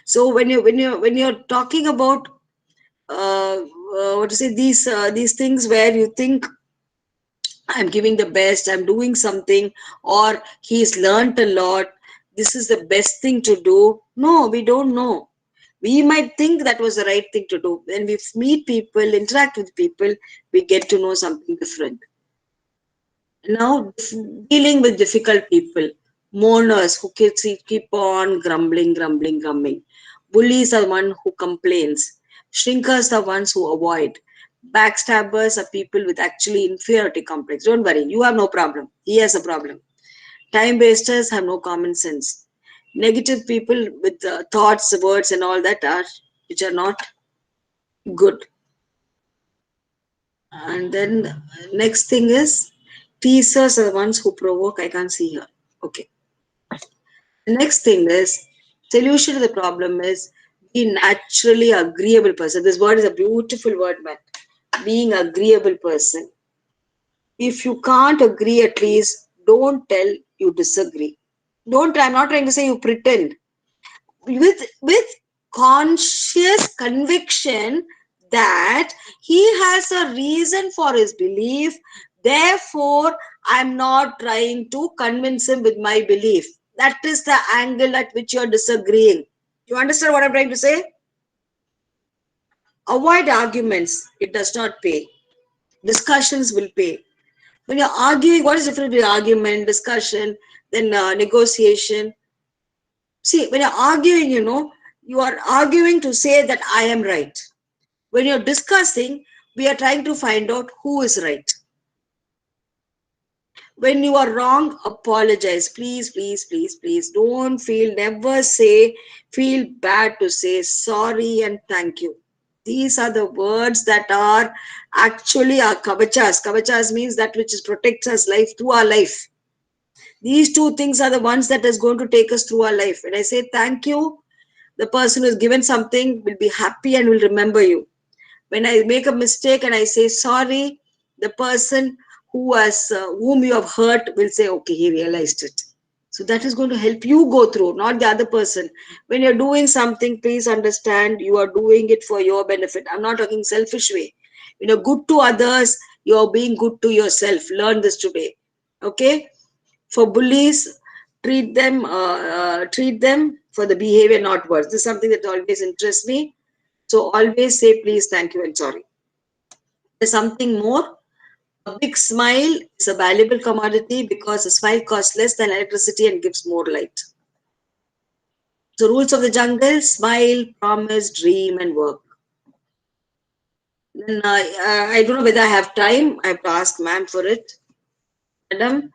D: So when you're talking about what to say, these things where you think I'm giving the best, I'm doing something, or he's learned a lot, this is the best thing to do. No, we don't know. We might think that was the right thing to do. When we meet people, interact with people, we get to know something different. Now, dealing with difficult people, mourners who keep on grumbling. Bullies are the one who complains. Shrinkers are ones who avoid. Backstabbers are people with actually inferiority complex. Don't worry, you have no problem. He has a problem. Time wasters have no common sense. Negative people with thoughts, words, and all that which are not good. And then next thing is teasers are the ones who provoke. I can't see here. Okay. The next thing is solution to the problem is be naturally agreeable person. This word is a beautiful word, man. Being agreeable person. If you can't agree, at least don't tell you disagree. I'm not trying to say you pretend. With conscious conviction that he has a reason for his belief, therefore I'm not trying to convince him with my belief. That is the angle at which you're disagreeing. You understand what I'm trying to say? Avoid arguments. It does not pay. Discussions will pay. When you're arguing, what is the difference between argument, discussion, then negotiation? See, when you're arguing, you are arguing to say that I am right. When you're discussing, we are trying to find out who is right. When you are wrong, apologize. Please. Don't feel bad to say sorry and thank you. These are the words that are actually our kavachas. Kavachas means that which protects us life through our life. These two things are the ones that is going to take us through our life. When I say thank you, the person who has given something will be happy and will remember you. When I make a mistake and I say sorry, the person whom you have hurt will say, okay, he realized it. So that is going to help you go through, not the other person. When you're doing something, please understand you are doing it for your benefit. I'm not talking selfish way. Good to others, you're being good to yourself. Learn this today. Okay? For bullies, treat them for the behavior, not words. This is something that always interests me. So always say please, thank you, and sorry. There's something more. A big smile is a valuable commodity because a smile costs less than electricity and gives more light. So rules of the jungle: smile, promise, dream, and work. Then I don't know whether I have time. I have to ask ma'am for it. Madam?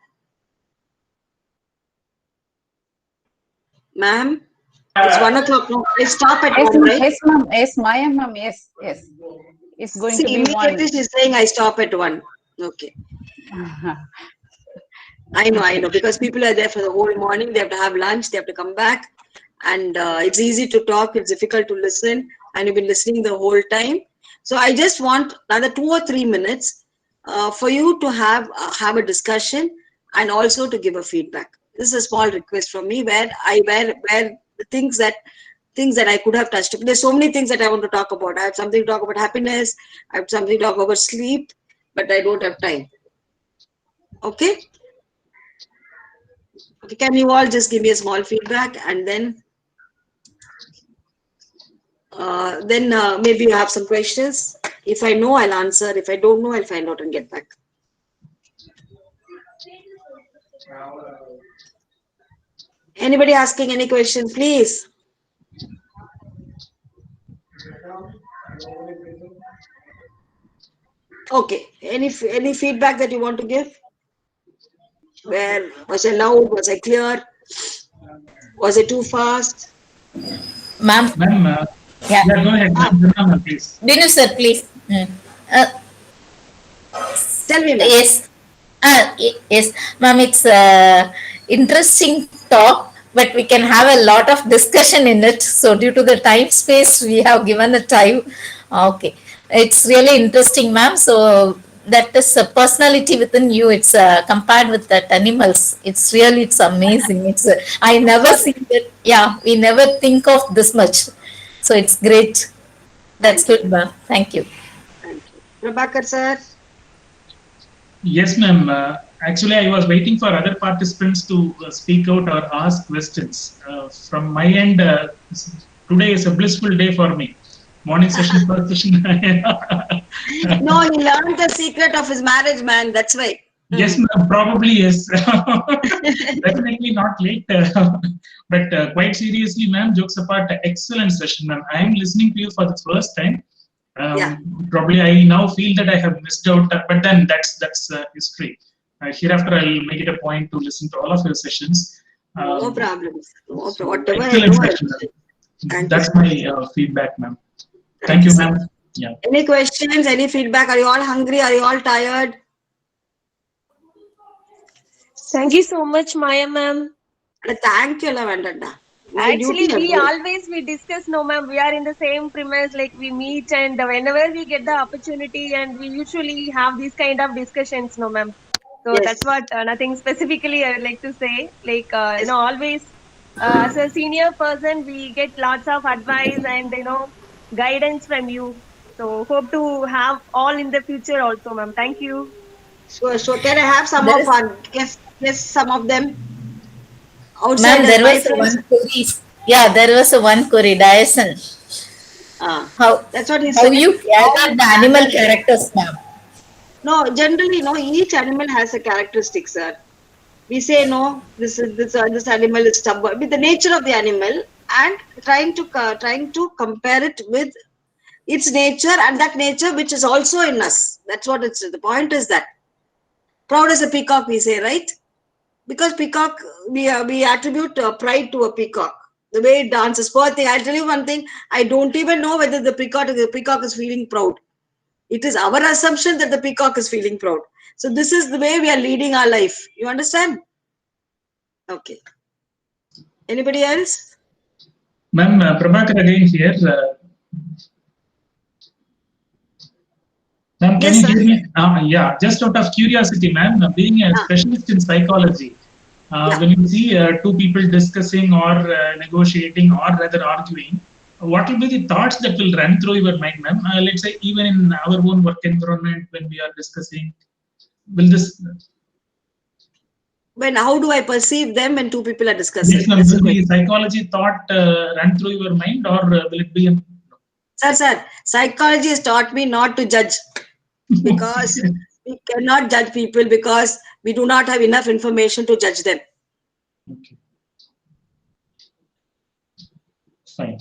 D: Ma'am? It's 1 o'clock now. I stop at 1, right?
A: Yes, ma'am. Yes, Maya, ma'am. Yes. It's going to be 1.
D: Immediately she's saying I stop at 1. Okay. I know, because people are there for the whole morning. They have to have lunch. They have to come back. And it's easy to talk. It's difficult to listen. And you've been listening the whole time. So I just want another 2 or 3 minutes for you to have a discussion and also to give a feedback. This is a small request from me where the things that things that I could have touched. There's so many things that I want to talk about. I have something to talk about happiness. I have something to talk about sleep, but I don't have time. Okay? Okay, can you all just give me a small feedback, and then maybe you have some questions. If I know, I'll answer. If I don't know, I'll find out and get back. Anybody asking any question, please? Okay. Any feedback that you want to give? Where was I loud? Was I clear? Was it too fast?
G: Ma'am.
I: Ma'am,
G: Yeah.
I: Go ahead, ma'am, please.
G: Dinu sir, please.
D: Tell me, ma'am.
G: Yes. Yes, ma'am, it's interesting talk, but we can have a lot of discussion in it. So due to the time space, we have given a time. Okay. It's really interesting, ma'am. So that is a personality within you. It's compared with that animals. It's amazing. It's I never see that. Yeah, we never think of this much. So it's great. That's good, ma'am. Thank you.
D: Thank you. Prabhakar sir.
I: Yes, ma'am. Actually, I was waiting for other participants to speak out or ask questions. From my end, today is a blissful day for me. Morning session, first session.
D: No, he learned the secret of his marriage, man. That's why.
I: Yes, ma'am. Probably yes. Definitely not late. But quite seriously, ma'am, jokes apart, excellent session, ma'am. I am listening to you for the first time. Probably I now feel that I have missed out, but then that's history. Hereafter, I'll make it a point to listen to all of your sessions.
D: No problem. No problem. Whatever
I: Excellent
D: I know,
I: session. That's my feedback, ma'am. Thank you, ma'am. Yeah.
D: Any questions? Any feedback? Are you all hungry? Are you all tired?
E: Thank you so much, Maya ma'am.
D: Thank you, Lavandanda.
E: Actually, we discuss, no ma'am, we are in the same premise, like we meet, and whenever we get the opportunity, and we usually have these kind of discussions, no ma'am. So
D: Yes.
E: that's what, nothing specifically I would like to say, like, always as a senior person, we get lots of advice and, guidance from you. So hope to have all in the future also, ma'am. Thank you.
D: So can I have some of our guess some of them?
G: Ma'am, there was one query. Yeah, there was one query, Dyson.
D: That's what he
G: said. How you gather the animal characters, ma'am?
D: No, generally, each animal has a characteristic, sir. We say, no, this animal is stubborn, with the nature of the animal, and trying to compare it with its nature, and that nature which is also in us. That's what the point is. That proud as a peacock, we say, right? Because peacock, we attribute pride to a peacock. The way it dances. Poor thing. I'll tell you one thing. I don't even know whether the peacock is feeling proud. It is our assumption that the peacock is feeling proud. So this is the way we are leading our life. You understand? Okay. Anybody else?
I: Ma'am, Prabhakar again here. Ma'am, can you hear me? Yeah, just out of curiosity, ma'am, being a specialist in psychology, when you see two people discussing or negotiating or rather arguing, what will be the thoughts that will run through your mind, ma'am? Let's say even in our own work environment when we are discussing, will this...
D: How do I perceive them when two people are discussing?
I: Yes, ma'am. Will the psychology thought run through your mind, or will it be...
D: Sir, psychology has taught me not to judge, because we cannot judge people because we do not have enough information to judge them.
I: Okay. Fine.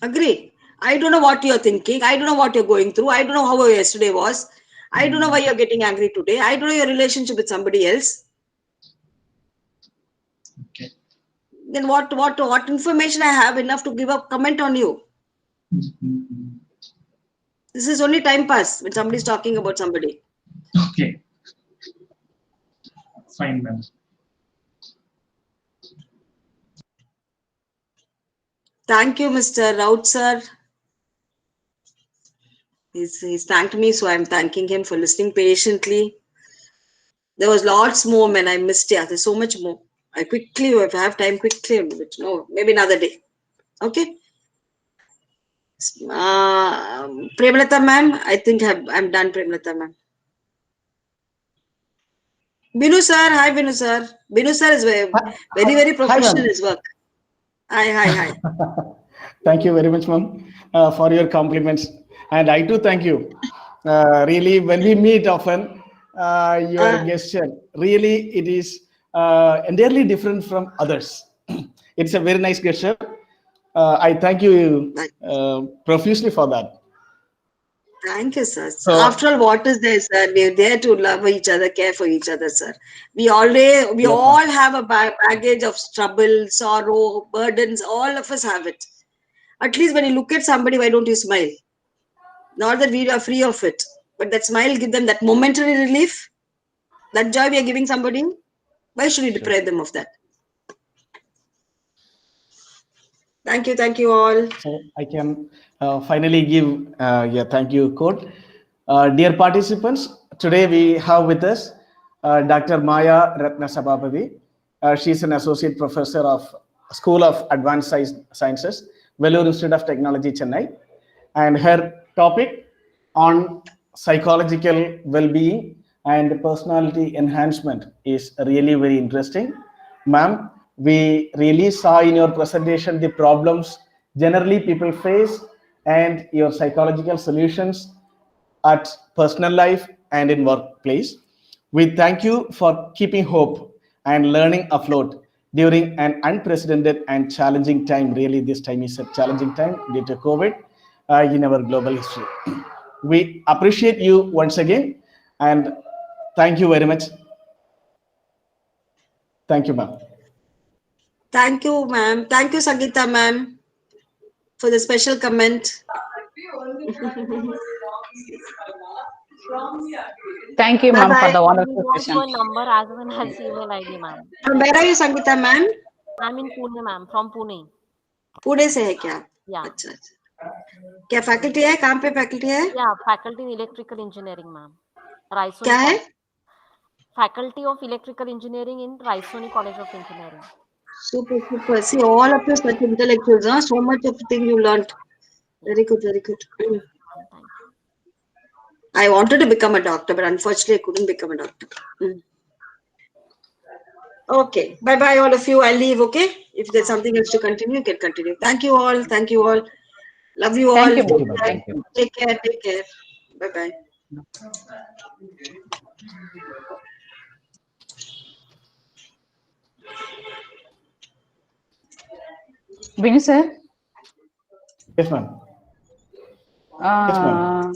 D: Agree. I don't know what you're thinking. I don't know what you're going through. I don't know how yesterday was. I don't know why you're getting angry today. I don't know your relationship with somebody else.
I: Okay.
D: Then what information I have enough to give a comment on you? This is only time pass when somebody is talking about somebody.
I: Okay. Fine, ma'am.
D: Thank you, Mr. Raut, sir. He's thanked me, so I'm thanking him for listening patiently. There was lots more, man. I missed it. There's so much more. I quickly, if I have time, quickly, but no, maybe another day. Okay. Premalata ma'am, I think I'm done, Premalata ma'am. Binu sir, hi Binu sir. Binu sir is very professional in his work. Hi.
C: Thank you very much, ma'am, for your compliments. And I too thank you. Really, when we meet often, your gesture, really, it is entirely different from others. It's a very nice gesture. I thank you profusely for that.
D: Thank you, sir.
C: So,
D: after all, what is there, sir? We're there to love each other, care for each other, sir. We all have a baggage of trouble, sorrow, burdens. All of us have it. At least when you look at somebody, why don't you smile? Not that we are free of it, but that smile give them that momentary relief, that joy we are giving somebody. Why should we deprive them of that? Thank you all.
C: So I can finally give a thank you quote. Dear participants, today we have with us Dr. Maya Ratna Sabapathy. She is an associate professor of School of Advanced Sciences, Vellore Institute of Technology, Chennai, and her topic on psychological well-being and personality enhancement is really very interesting. Ma'am, we really saw in your presentation the problems generally people face and your psychological solutions at personal life and in workplace. We thank you for keeping hope and learning afloat during an unprecedented and challenging time. Really, this time is a challenging time due to COVID in our global history. We appreciate you once again and thank you very much. Thank you, ma'am.
D: Thank you, ma'am. Thank you, Sangeeta ma'am, for the special comment.
A: Thank you, ma'am, for the wonderful
J: Got
A: session.
J: your number as well as email ID, ma'am.
D: From where are you, Sangeeta ma'am?
J: I'm in Pune, ma'am. From Pune.
D: Pune से है क्या?
J: Yeah.
D: अच्छा. क्या faculty है? कहाँ पे faculty है?
J: Yeah, faculty in electrical engineering, ma'am. Raisoni
D: क्या है?
J: Faculty of Electrical Engineering in Raisoni College of Engineering.
D: Super. See, all of you such intellectuals, huh? So much of thing you learned. Very good.
J: Thank you.
D: I wanted to become a doctor, but unfortunately, I couldn't become a doctor. Okay. Bye, all of you. I'll leave. Okay. If there's something else to continue, you can continue. Thank you all. Love you all.
A: Thank you, ma'am. Thank you.
D: Take care. Bye.
A: Vinny sir?
C: Yes, ma'am. Yes, ma'am.